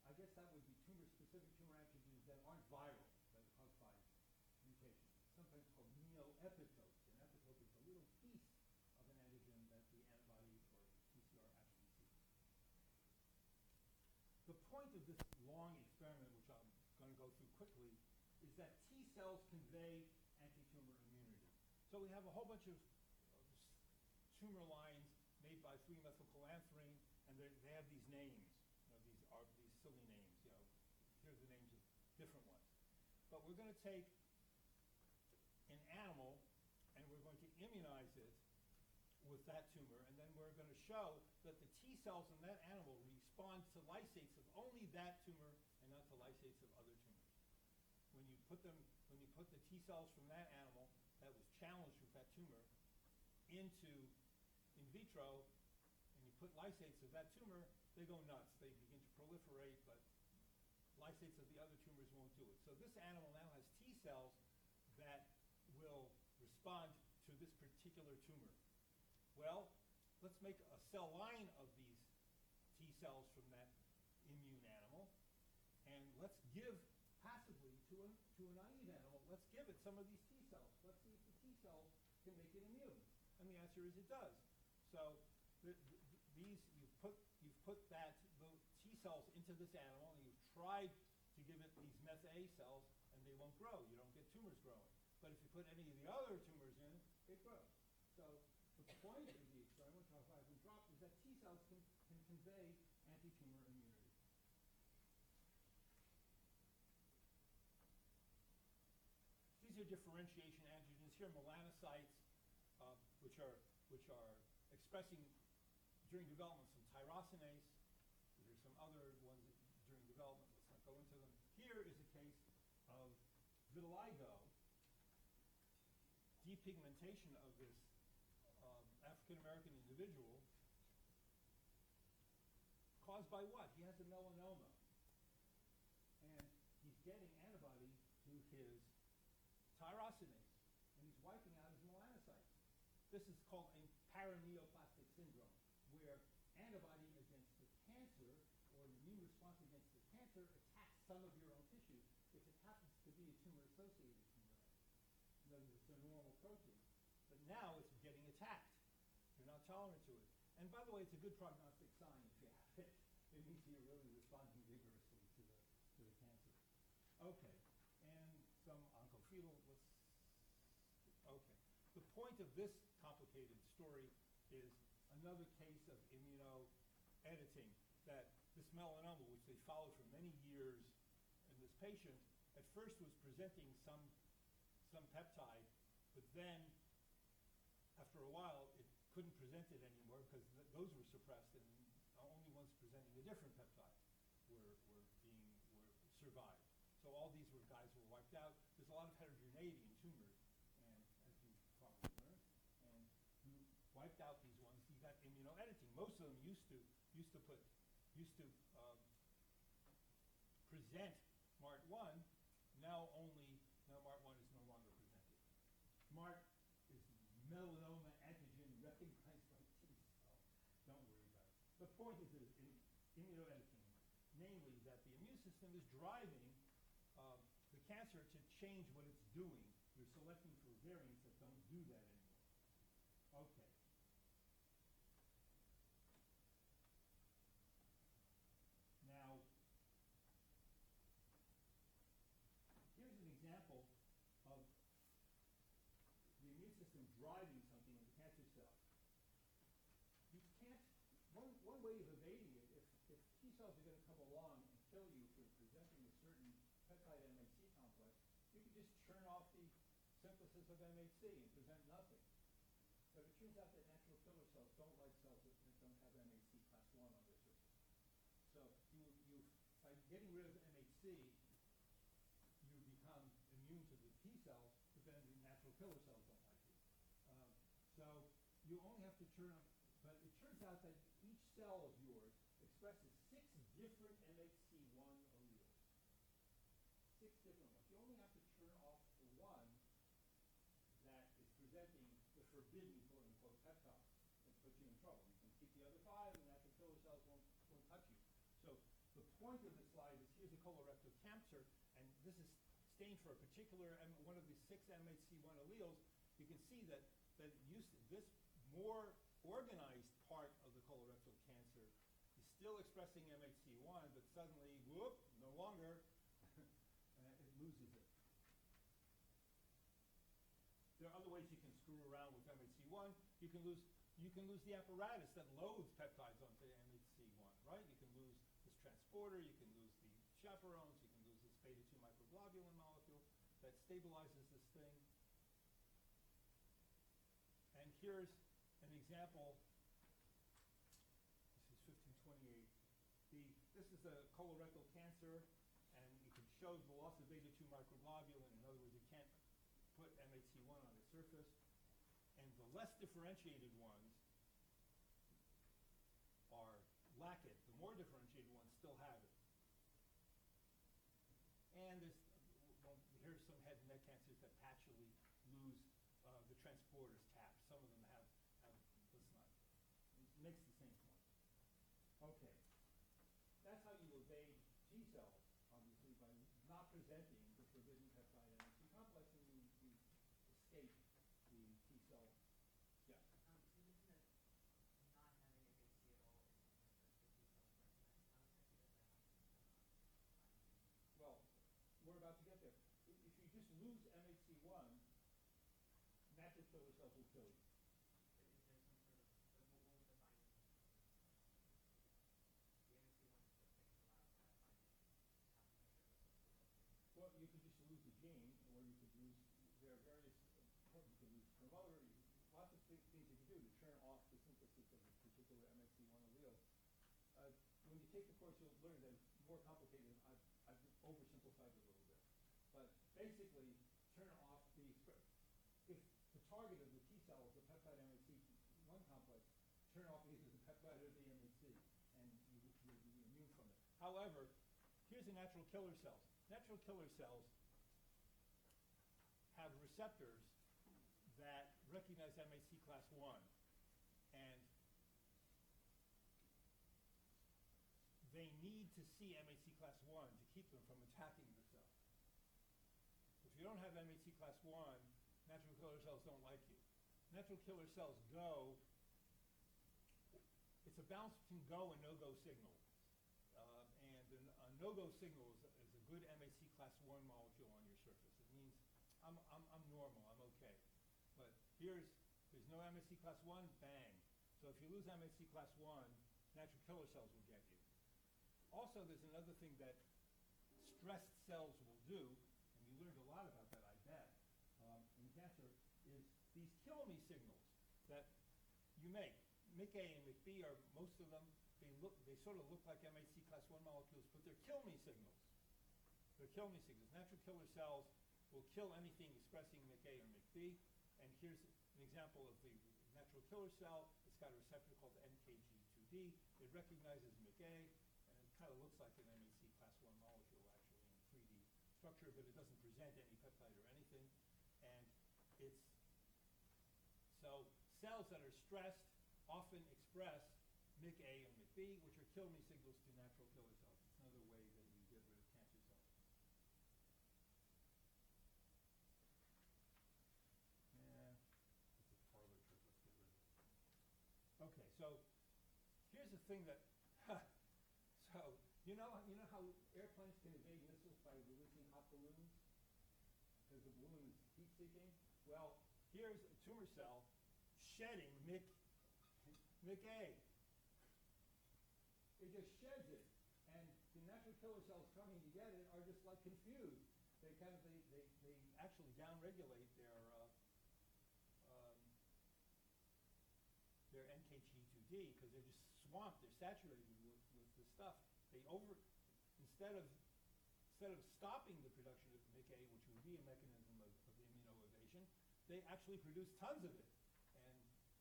Speaker 2: I guess that would be tumor-specific tumor antigens that aren't viral, that are caused by mutations. Sometimes called neoepitopes. An epitope is a little piece of an antigen that the antibody or PCR actually sees. The point of this long experiment, which I'm going to go through quickly, is that T cells convey anti-tumor immunity. So we have a whole bunch of tumor lines made by 3-methylcholanthrin, and they have these names. These silly names. Here's the names of different ones. But we're going to take an animal and we're going to immunize it with that tumor, and then we're going to show that the T cells in that animal respond to lysates of only that tumor and not to lysates of other tumors. When you put the T cells from that animal that was challenged with that tumor into in vitro, and you put lysates of that tumor, they go nuts. They begin to proliferate, but lysates of the other tumors won't do it. So this animal now has T cells that will respond to this particular tumor. Well, let's make a cell line of these T cells from that immune animal, and let's give passively to a naive animal, let's give it some of these T cells. Let's see if the T cells can make it immune. And the answer is it does. So you've put those T cells into this animal, and you've tried to give it these meth A cells, and they won't grow. You don't get tumors growing. But if you put any of the other tumors in, they grow. So the point of the experiment, which I've been dropped, is that T cells can convey anti-tumor immunity. These are differentiation antigens. Here, melanocytes, which are expressing during development some tyrosinase. There's some other ones during development. Let's not go into them. Here is a case of vitiligo, depigmentation of this African-American individual caused by what? He has a melanoma. And he's getting antibody to his tyrosinase, and he's wiping out his melanocytes. This is called a paraneoplastic syndrome, where antibody against the cancer or an immune response against the cancer attacks some of your own tissue if it happens to be a tumor-associated tumor. In other words, it's a normal protein. But now it's getting attacked. You're not tolerant to it. And by the way, it's a good prognostic sign if you have it. It means you're really responding vigorously to the cancer. Okay, and some oncofetal. Okay. The point of this complicated story is another case of immunoediting, that this melanoma, which they followed for many years in this patient, at first was presenting some peptide, but then after a while it couldn't present it anymore because those were suppressed, and only ones presenting a different peptide survived. So all these guys were wiped out. There's a lot of heterogeneity in tumors, and as you probably learned, and you wiped out these ones. You got immunoediting. Most of them used to present MART1. Now MART1 is no longer presented. MART is melanoma antigen recognized by T cell. Don't worry about it. The point is immunoediting, namely that the immune system is driving the cancer to change what it's doing. You're selecting for variants that don't do that anymore. Okay. Now, here's an example of the immune system driving something in the cancer cell. one way of evading it, if T cells are going to come along and kill you for presenting a certain peptide MHC complex, you could just turn off the synthesis of MHC and present nothing. But it turns out that natural killer cells don't like cells that don't have MHC class 1 on their surface. So by getting rid of MHC, you become immune to the T cells, but then the natural killer cells don't like you. So you only have to turn on, but it turns out that each cell of yours expresses 6 different MHC1 alleles. 6 different ones. You only have to turn off the one that is presenting the forbidden quote-unquote peptide and put you in trouble. You can keep the other 5 and natural killer cells won't touch you. So the point of the slide is here's a colorectal cancer, and this is stained for a particular, one of the 6 MHC1 alleles. You can see that this more organized part of the colorectal cancer is still expressing MHC1, but suddenly, whoop, no longer, it loses it. There are other ways you can screw around with MHC1. You can lose the apparatus that loads peptides onto MHC1, right? You can lose this transporter, you can lose the chaperones, you can lose this beta-2 microglobulin molecule that stabilizes this thing. And here's an example. This is 1528. This is a colorectal cancer, and you can show the loss of beta-2 microglobulin. In other words, you can't put MHC1 on the surface. And the less differentiated ones lack it. The more differentiated ones still have it. And here's some head and neck cancers that patchily lose the transporter's tap. Some of them have this not. It makes the same point. Okay. That's how you evade T cells, obviously, by not presenting the forbidden peptide MHC complex, and you escape the T cell. Yeah.
Speaker 3: So isn't it not having MHC at all is one of the T cell threats?
Speaker 2: Well, we're about to get there. If you just lose MHC1, natural killer cells will kill you.
Speaker 3: But is there some sort of, what would the binding? The MHC1 is what takes a lot of that binding.
Speaker 2: Well, you could just lose the gene, or you could lose, there are various, you could lose promoter, lots of things you can do to turn off the synthesis of a particular MHC1 allele. When you take the course, you'll learn that it's more complicated. I've oversimplified it a little bit. But basically, turn off if the target of the T cell is the peptide MHC1 complex, turn off either the peptide or the MHC, and you'll be immune from it. However, here's the natural killer cells. Natural killer cells have receptors that recognize MHC class 1, and they need to see MHC class 1 to keep them from attacking the cell. If you don't have MHC class 1, natural killer cells don't like you. Natural killer cells go, it's a balance between go and no-go signal. And a no-go signal is a good MHC class 1 molecule on your surface. It means I'm normal, I'm okay. But there's no MHC class 1, bang. So if you lose MHC class 1, natural killer cells will get you. Also, there's another thing that stressed cells will do, and you learned a lot about that, I bet, in cancer, is these kill me signals that you make. MIC-A and MIC-B are, most of them, they sort of look like MHC class 1 molecules, but they're kill me signals. They're kill me signals. Natural killer cells will kill anything expressing MIC-A or MIC-B, and here's an example of the natural killer cell. It's got a receptor called NKG2D. It recognizes MIC-A, and it kind of looks like an MHC class 1 molecule, actually, in 3D structure, but it doesn't present any peptide or anything. And so cells that are stressed often express MIC-A and MIC-B, which are kill me signals to natural killer cells. It's another way that you get rid of cancer cells. It's a parlor trick. Let's get rid of it. Okay, so here's the thing that, so you know how airplanes can evade missiles by releasing hot balloons? Because the balloon is heat-seeking? Well, here's a tumor cell shedding MIC-A. just sheds it. And the natural killer cells coming to get it are just like confused. They actually downregulate their NKG2D because they're just swamped. They're saturated with the stuff. Instead of stopping the production of MICA, which would be a mechanism of immunoevasion, they actually produce tons of it.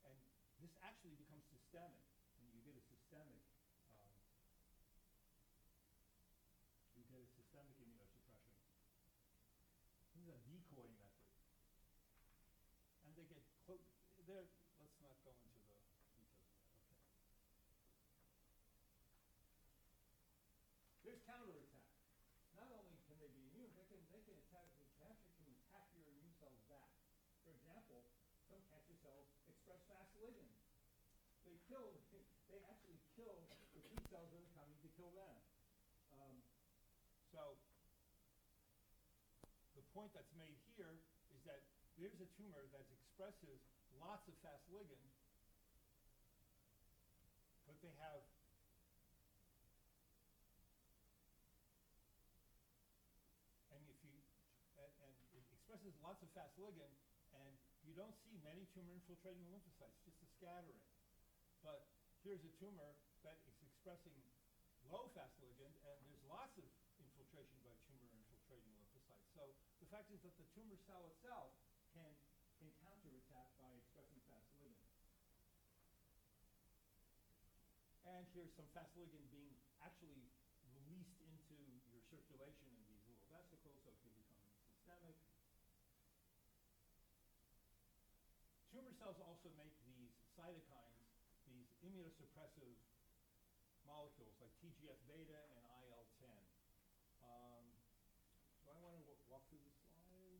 Speaker 2: And this actually becomes systemic. And you get a systemic immunosuppression. This is a decoy method. And they get close. Let's not go into the details of that. Okay. There's counterattack. Not only can they be immune, they can attack. The cancer can attack your immune cells back. For example, some cancer cells express fast ligands. They actually kill the T cells that are coming to kill them. So the point that's made here is that there's a tumor that expresses lots of fast ligand, but they have and it expresses lots of fast ligand, and you don't see many tumor infiltrating lymphocytes, just a scattering. But here's a tumor that is expressing low fast ligand, and there's lots of infiltration by tumor infiltrating lymphocytes. So the fact is that the tumor cell itself can counterattack by expressing fast ligand. And here's some fast ligand being actually released into your circulation in these little vesicles, so it can become systemic. Tumor cells also make these cytokines, these immunosuppressive molecules like TGF-beta and IL-10. Do I want to walk through the slide?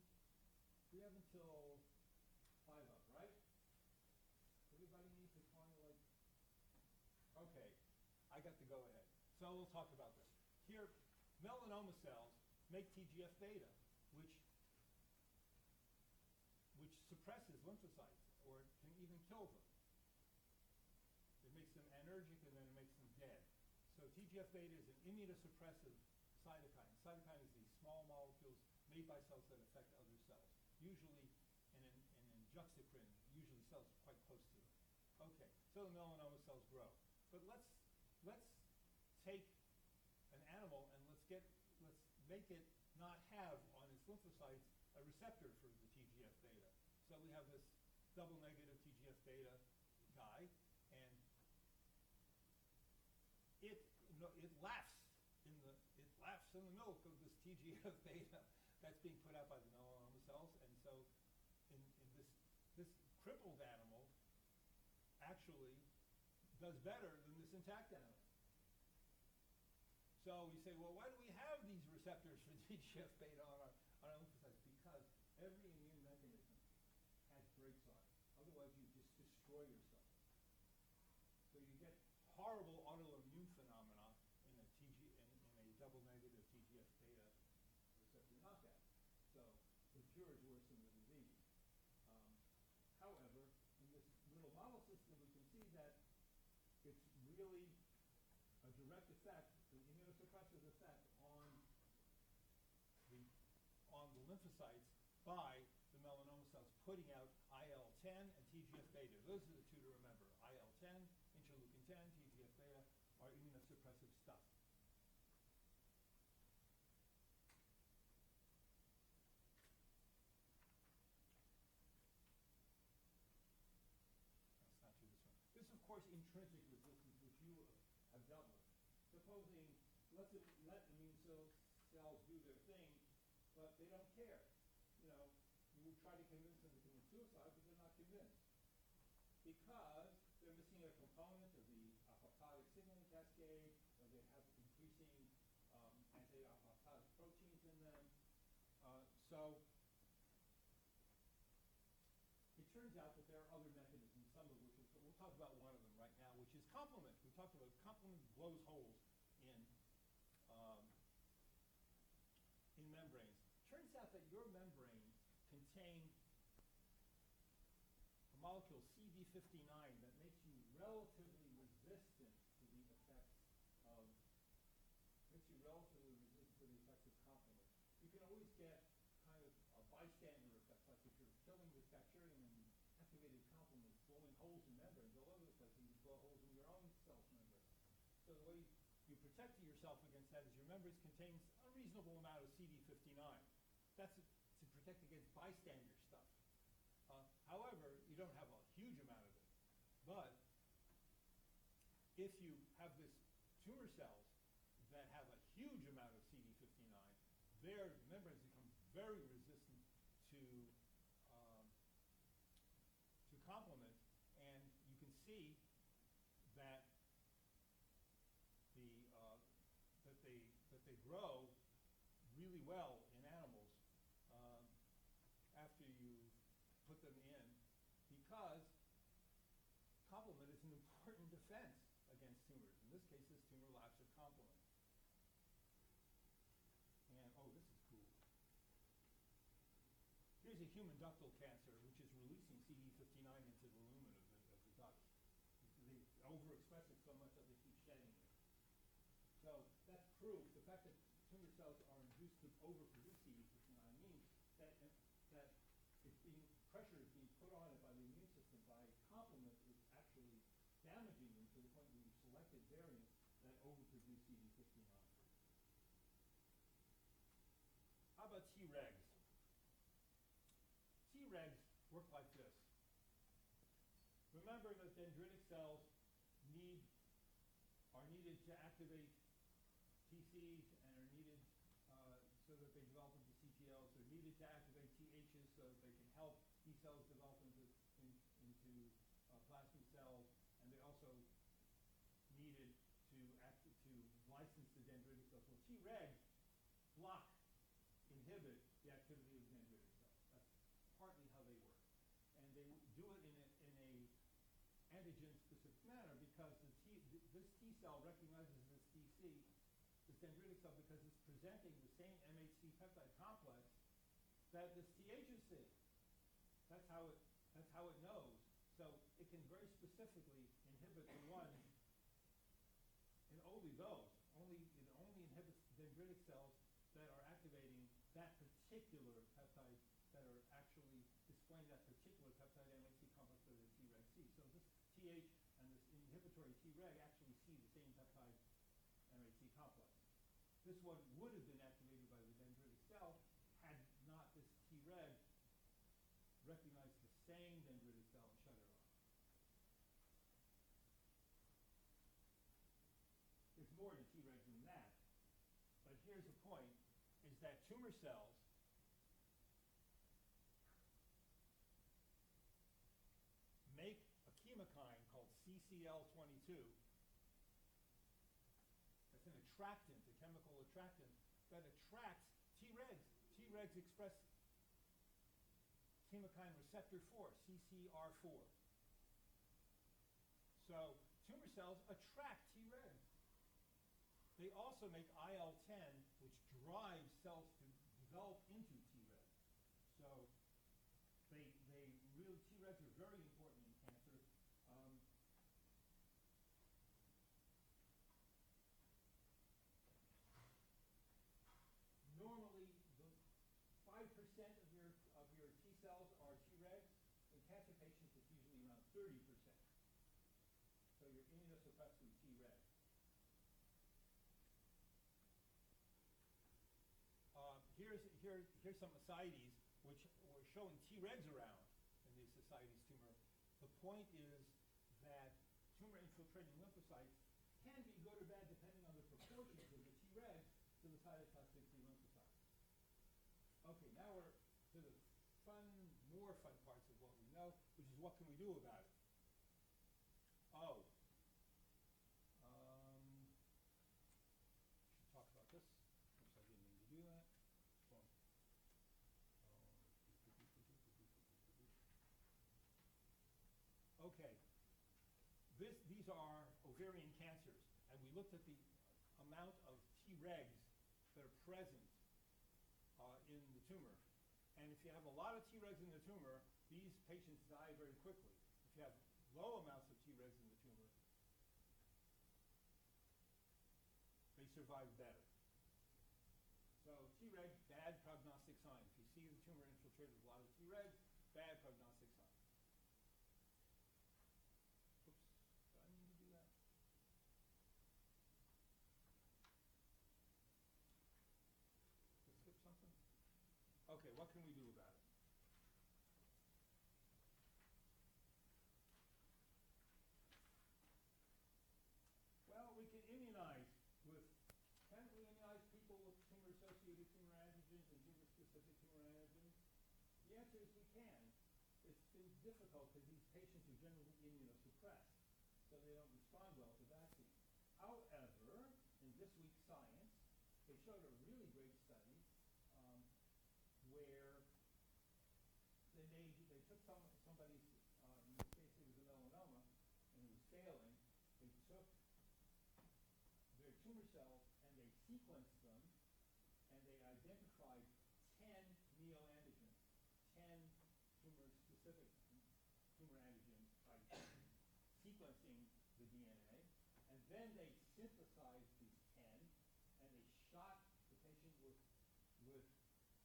Speaker 2: We have until 5 up, right? Everybody needs to kind of like... Okay, I got the go-ahead. So we'll talk about this. Here, melanoma cells make TGF-beta, which suppresses lymphocytes, or can even kill them. It makes them anergic, and then it makes them dead. So TGF-beta is an immunosuppressive cytokine. Cytokine is these small molecules made by cells that affect other cells, usually in juxtacrine, usually cells quite close to them. Okay, so the melanoma cells grow. But let's take an animal and let's make it not have on its lymphocytes a receptor for the TGF-beta. So we have this double negative TGF-beta guy, and it laughs in the milk of this TGF-beta that's being put out by the melanoma cells, and so in this crippled animal actually does better than this intact animal. So you say, well, why do we have these receptors for TGF-beta on our lymphocytes? Because every immune mechanism has brakes on it. Otherwise, you just destroy yourself. So you get horrible autoimmune phenomena in a double negative TGF-beta receptor knockout. So the cure is worse than the disease. However, in this little model system, we can see that it's really a direct effect, an immunosuppressive effect on the lymphocytes by the melanoma cells putting out IL-10 and TGF-beta. Those are the two to remember. IL-10, interleukin-10, TGF-beta are immunosuppressive stuff. Let's not do this one. This, of course, intrinsic resistance, which you have dealt with. Supposing, let immune cells do their thing, but they don't care. You would try to convince them to commit suicide, but they're not convinced. Because they're missing a component of the apoptotic signaling cascade, or they have increasing anti-apoptotic proteins in them. So it turns out that there are other mechanisms, some of which we'll talk about one of them right now, which is complement. We talked about complement blows holes in membranes. Turns out that your membranes contain a molecule CD59 that makes you relatively resistant to the effects get kind of a bystander effect, like if you're killing this bacterium and activated complement, blowing holes in membranes all over the place, and you blow holes in your own cell's membrane. So the way you protect yourself against that is your membranes contains a reasonable amount of CD59. That's to protect against bystander stuff. However, you don't have a huge amount of it. But if you have this tumor cells that have a huge amount of CD59, their membranes become very resistant to complement, and you can see that they grow really well in animals after you put them in, because complement is an important defense against tumors. In this case, this tumor lacks a complement. And oh, this is cool. Here's a human ductal cancer, which is releasing CD59 into the lumen of the duct. They overexpress it so much that they keep shedding it. So that's proof. The fact that tumor cells are induced to overproduce CD59 means that pressure is being put on it by the immune system by complement is actually damaging them to the point where you've selected variants that overproduce CD59. How about Tregs? Tregs work like this. Remember that dendritic cells are needed to activate TCs and are needed so that they develop into CTLs. They're needed to activate THs so that they can help B cells develop into plasma cells, and they also needed to license the dendritic cells. Well, Tregs inhibit the activity of dendritic cells. That's partly how they work, and they do it in a antigen-specific manner because this T cell recognizes this DC, this dendritic cell, because it's presenting the same MHC peptide complex that this TH is seeing. That's how it knows. So it can very specifically inhibit the ones, and only those. It only inhibits dendritic cells that are activating that particular peptide, that are actually displaying that particular peptide MHC complex that the Treg sees. So this TH and this inhibitory Treg actually see the same peptide MHC complex. This one would have been activated by the dendritic cell had not this Treg recognized the same dendritic cell and shut it off. There's more to Tregs than that, but here's the point, is that tumor cells make a chemokine called CCL22. That's an attractant, a chemical attractant that attracts Tregs. Tregs express chemokine receptor 4, CCR4. So tumor cells attract Tregs. They also make IL-10, which drives cells to develop into Tregs. So Tregs are very important in cancer. Normally, 5% of your T cells are Tregs. In cancer patients, it's usually around 30%. So you're immunosuppressed with Tregs. Here's some ascites which were showing Tregs around in these ascites tumor. The point is that tumor-infiltrating lymphocytes can be good or bad depending on the proportions of the Tregs to the cytotoxic T lymphocytes. Okay, now we're to the more fun parts of what we know, which is what can we do about it? Oh, should talk about this. Oops, I didn't mean to do that. Okay, these are ovarian cancers, and we looked at the amount of Tregs that are present in the tumor. And if you have a lot of Tregs in the tumor, these patients die very quickly. If you have low amounts of Tregs in the tumor, they survive better. So Treg, bad prognostic concentrated with a lot of Tregs, bad prognostic sign. Oops, did I mean to do that? Did I skip something? Okay, what can we do about it? Well, we can immunize with, can we immunize people with tumor-associated tumor antigens and tumor-specific tumor antigens? The answer is we can. It's been difficult because these patients are generally immunosuppressed, so they don't respond well to vaccines. However, in this week's Science, they showed a really great study where they took somebody's, in this case it was a melanoma, and it was failing. They took their tumor cells and they sequenced them, and they identified 10 neoantigens, 10 tumor-specific tumor antigens by sequencing the DNA, and then they synthesized these 10, and they shot the patient with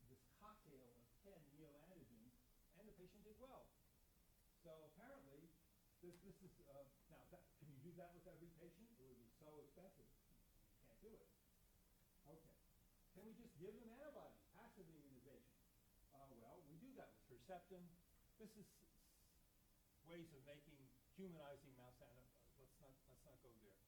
Speaker 2: this cocktail of 10 neoantigens, and the patient did well. So apparently, this is, now, can you do that with every patient? It would be so expensive. You can't do it. Okay. Can we just give them antibodies, passive immunization? Well, we do that with Herceptin. This is ways of humanizing mouse antibodies. Let's not go there.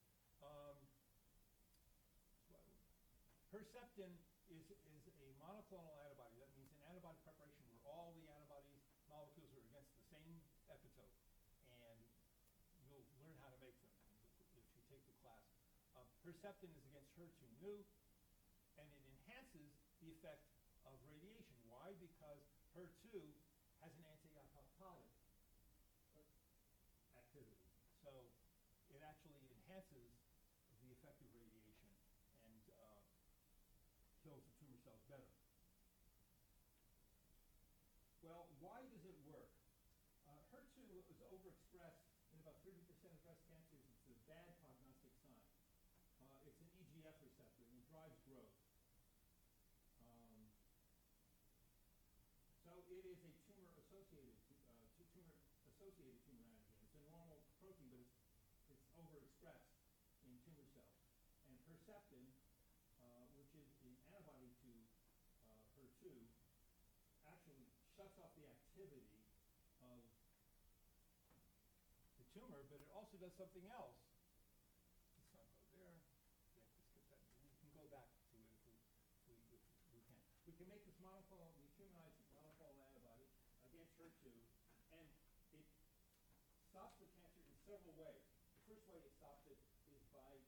Speaker 2: Herceptin is a monoclonal antibody. That means an antibody preparation where all the antibody molecules are against the same epitope, and you'll learn how to make them if you take the class. Herceptin is against HER2/neu, and it enhances the effect of radiation. Why? Because HER2 has an anti-apoptotic activity. So it actually enhances the effect of radiation and kills the tumor cells better. Well, why does it work? HER2 is overexpressed in about 30% of breast cancers. It's a bad prognostic sign. It's an EGF receptor, and it drives growth. So it is a tumor-associated tumor antigen. It's a normal protein, but it's overexpressed in tumor cells. And Herceptin, which is the antibody to HER2, actually shuts off the activity of the tumor, but it also does something else. Let's not go there. You have to skip that. We can go back to it if we can. We can make this humanized monoclonal antibody against HER2, and it stops the cancer in several ways. The first way it stops it is by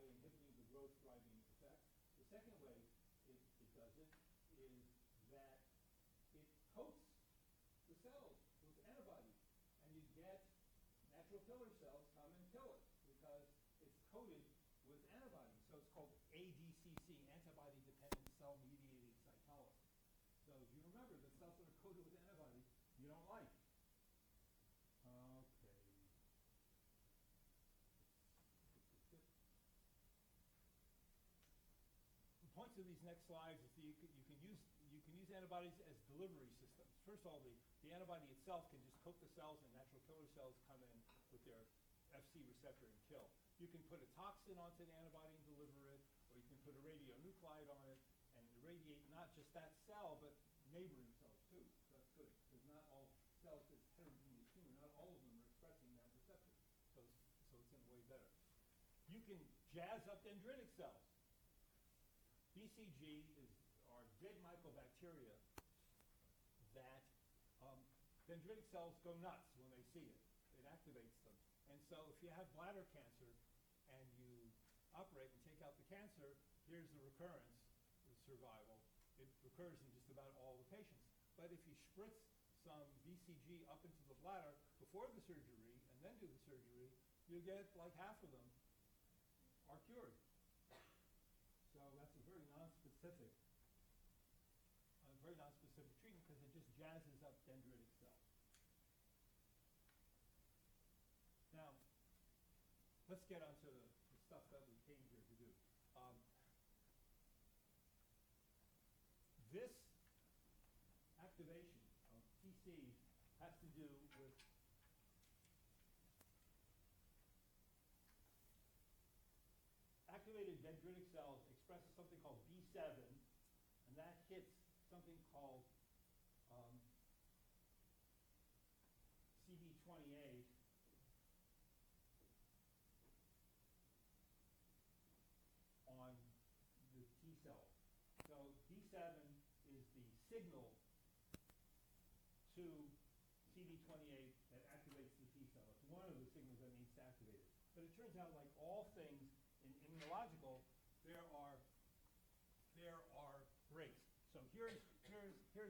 Speaker 2: inhibiting the growth-driving effect. The second way it does it is that it coats the cells with antibodies, and you get natural killer cells come and kill it because it's coated with antibodies. So it's called ADCC, antibody-dependent cell-mediated cytolysis. So if you remember, the cells that are coated with antibodies you don't like. Okay. The points of these next slides is that you can use antibodies as delivery systems. First of all, the antibody itself can just coat the cells, and natural killer cells come in with their Fc receptor and kill. You can put a toxin onto the antibody and deliver it, or you can put a radionuclide on it and irradiate not just that cell, but neighboring cells too. So that's good, because not all cells, it's heterogeneous tumor, not all of them are expressing that receptor. So it's in a way better. You can jazz up dendritic cells. BCG are dead mycobacteria that dendritic cells go nuts when they see it. It activates them. And so if you have bladder cancer and you operate and take out the cancer, here's the recurrence, the survival. It recurs in just about all the patients. But if you spritz some BCG up into the bladder before the surgery and then do the surgery, you get like half of them are cured. So that's a very nonspecific treatment because it just jazzes up dendritic cells. Now, let's get onto the stuff that we came here to do. This activation of TC has to do with activated dendritic cells expresses something called B7, and that hits something called CD28 on the T cell. So B7 is the signal to CD28 that activates the T cell. It's one of the signals that needs to activate it. But it turns out, like all things in immunological, there are breaks. So here's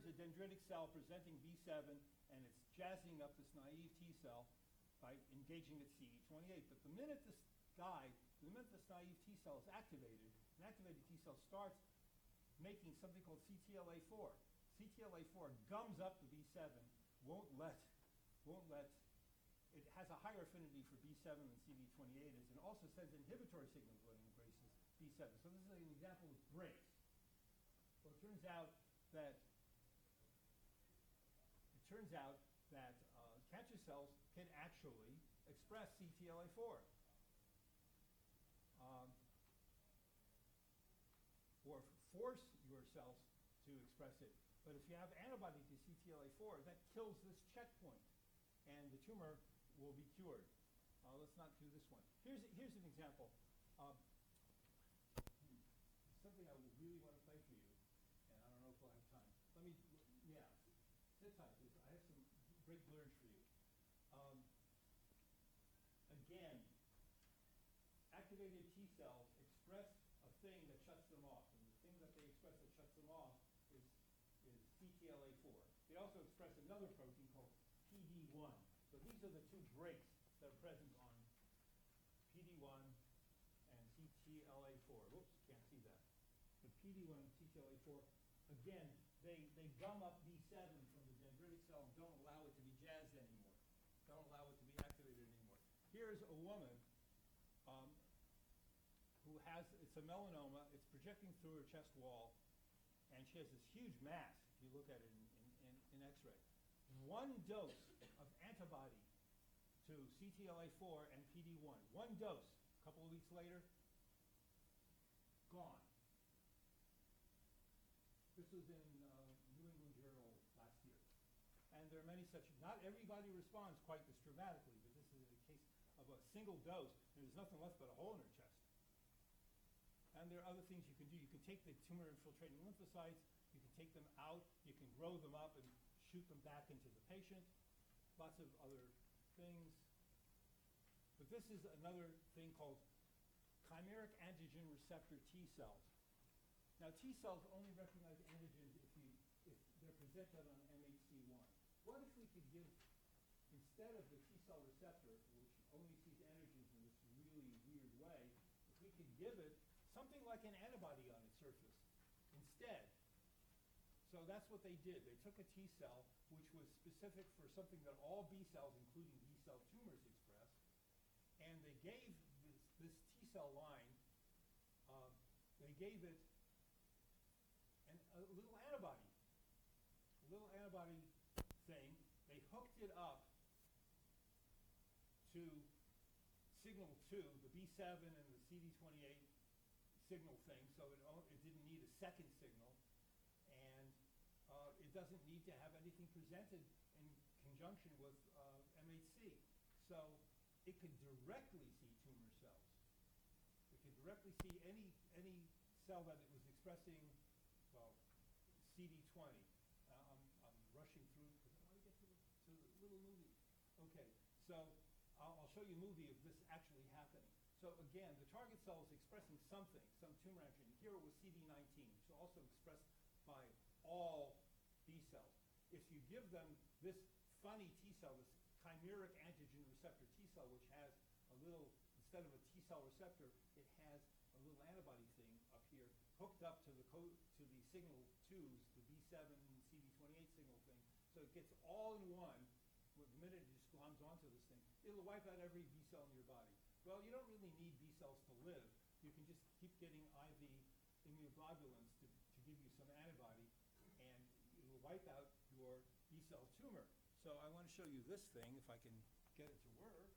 Speaker 2: a dendritic cell presenting B7, and it's jazzing up this naive T cell by engaging its CD28. But the minute this naive T cell is activated, an activated T cell starts making something called CTLA4. CTLA4 gums up the B7, won't let, it has a higher affinity for B7 than CD28 is, and also sends inhibitory signals when it embraces B7. So this is an example of breaks. Well, it turns out that cancer cells can actually express CTLA4. Or force your cells to express it. But if you have antibody to CTLA4, that kills this checkpoint, and the tumor will be cured. Let's not do this one. Here's an example. Something I would really want to play for you, and I don't know if we'll have time. Sit tight. I have some great blurbs for you. Again, activated T cells express a thing that shuts them off, and the thing that they express that shuts them off is CTLA4. They also express another protein called PD1. So these are the two breaks that are present on PD1 and CTLA4. Whoops, can't see that. But PD1 and CTLA4, again, they gum up B7 from the dendritic cell and don't allow it to be jazzed anymore. Don't allow it to be activated anymore. Here's a woman who has, it's a melanoma, it's projecting through her chest wall, and she has this huge mass, if you look at it in X-ray. One dose of antibody to CTLA4 and PD1, one dose, a couple of weeks later, gone. This was in New England Journal last year. And there are many such, not everybody responds quite this dramatically, but this is a case of a single dose, and there's nothing left but a hole in her chest. And there are other things you can do. You can take the tumor-infiltrating lymphocytes, you can take them out, you can grow them up and shoot them back into the patient. Lots of other things. But this is another thing called chimeric antigen receptor T cells. Now, T cells only recognize antigens if they're presented on MHC1. What if we could give, instead of the T cell receptor, which only sees antigens in this really weird way, if we could give it something like an antibody on its surface instead. So that's what they did. They took a T cell, which was specific for something that all B cells, including B cell tumors, express, and they gave this T cell line, they gave it a little antibody thing. They hooked it up to signal 2, the B7 and the CD28 signal thing, so it didn't need a second signal, and it doesn't need to have anything presented in conjunction with MHC. So it could directly see tumor cells. It could directly see any cell that it was expressing, well, CD20. I'm rushing through because I want to get to the little movie. Okay, so I'll show you a movie of this actually happening. So again, the target cell is expressing something, some tumor antigen. Here it was CD19, which is also expressed by all B cells. If you give them this funny T cell, this chimeric antigen receptor T cell, which has a little, instead of a T cell receptor, it has a little antibody thing up here hooked up to the signal 2s, the B7 CD28 signal thing. So it gets all in one. The minute it just gloms onto this thing, it'll wipe out every B cell in your body. Well, you don't really need B cells to live. You can just keep getting IV immunoglobulins to give you some antibody, and it will wipe out your B-cell tumor. So I want to show you this thing, if I can get it to work.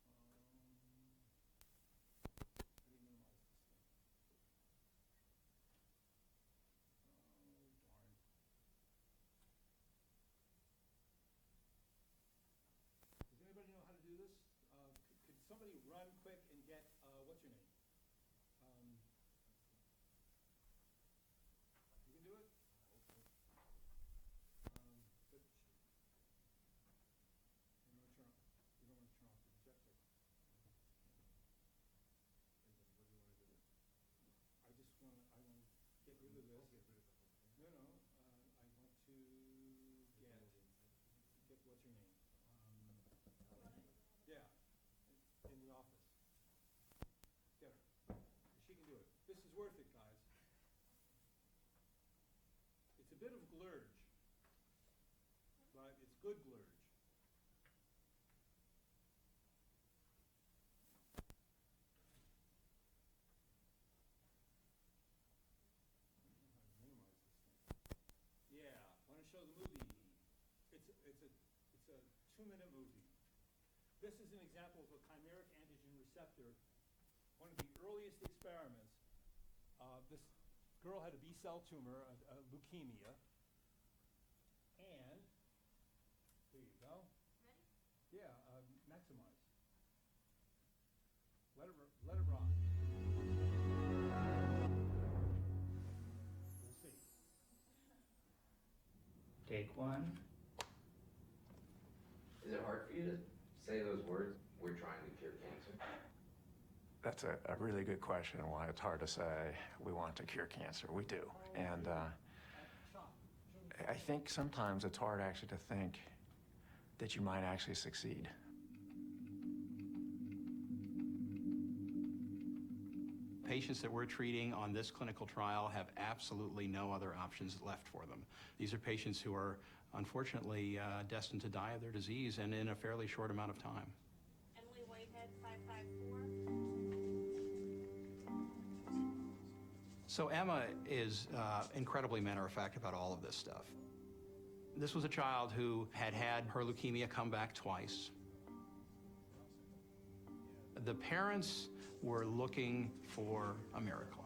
Speaker 2: Let me minimize this thing. Oh, darn. Does anybody know how to do this? Could somebody run quick and get, what's your name? You can do it? Okay. Good. You don't want to turn off the projector. I just want to, get rid of this. No, no, I want to get what's her name? Yeah, in the office. Get her. She can do it. This is worth it, guys. It's a bit of glurge, but it's good glurge. Yeah, want to show the movie. It's a 2-minute movie. This is an example of a chimeric antigen receptor, one of the earliest experiments. This girl had a B-cell tumor, a leukemia, and here you go.
Speaker 3: Ready?
Speaker 2: Yeah, maximize. Let it rock. We'll see.
Speaker 4: Take one.
Speaker 5: Is it hard for you to say those words, "We're trying to cure cancer"?
Speaker 6: That's a really good question, and why it's hard to say we want to cure cancer. We do. And I think sometimes it's hard actually to think that you might actually succeed.
Speaker 7: Patients that we're treating on this clinical trial have absolutely no other options left for them. These are patients who are unfortunately destined to die of their disease, and in a fairly short amount of time.
Speaker 8: Emily Whitehead, 554.
Speaker 7: So Emma is incredibly matter of fact about all of this stuff. This was a child who had had her leukemia come back twice. The parents were looking for a miracle.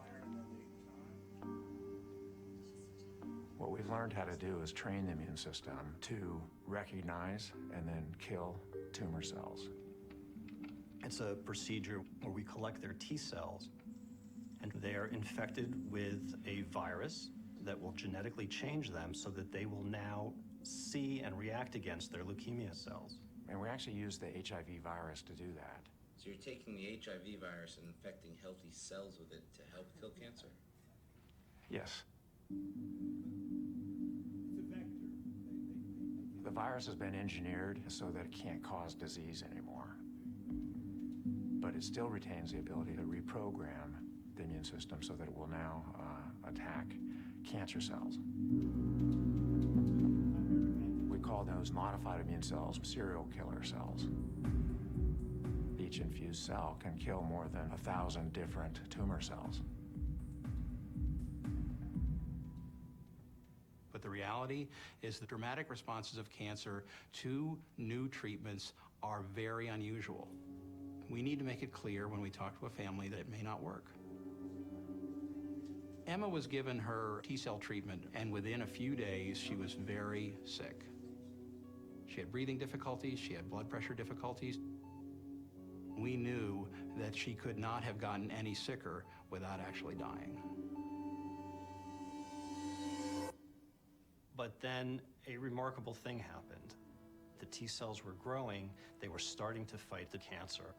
Speaker 6: What we've learned how to do is train the immune system to recognize and then kill tumor cells.
Speaker 9: It's a procedure where we collect their T cells, and they are infected with a virus that will genetically change them so that they will now see and react against their leukemia cells.
Speaker 6: And we actually use the HIV virus to do that.
Speaker 5: So you're taking the HIV virus and infecting healthy cells with it to help kill cancer?
Speaker 6: Yes.
Speaker 2: It's a vector.
Speaker 6: The virus has been engineered so that it can't cause disease anymore. But it still retains the ability to reprogram the immune system so that it will now attack cancer cells. We call those modified immune cells serial killer cells. Each infused cell can kill more than 1,000 different tumor cells.
Speaker 7: But the reality is the dramatic responses of cancer to new treatments are very unusual. We need to make it clear when we talk to a family that it may not work. Emma was given her T-cell treatment, and within a few days, she was very sick. She had breathing difficulties, she had blood pressure difficulties. We knew that she could not have gotten any sicker without actually dying.
Speaker 9: But then a remarkable thing happened. The T cells were growing, they were starting to fight the cancer.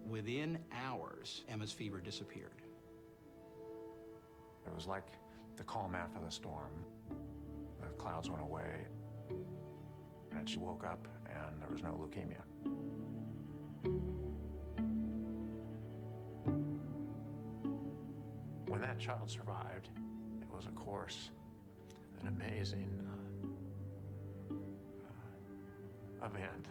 Speaker 7: Within hours, Emma's fever disappeared.
Speaker 6: It was like the calm after the storm. The clouds went away, and she woke up, and there was no leukemia. When that child survived, it was, of course, an amazing event.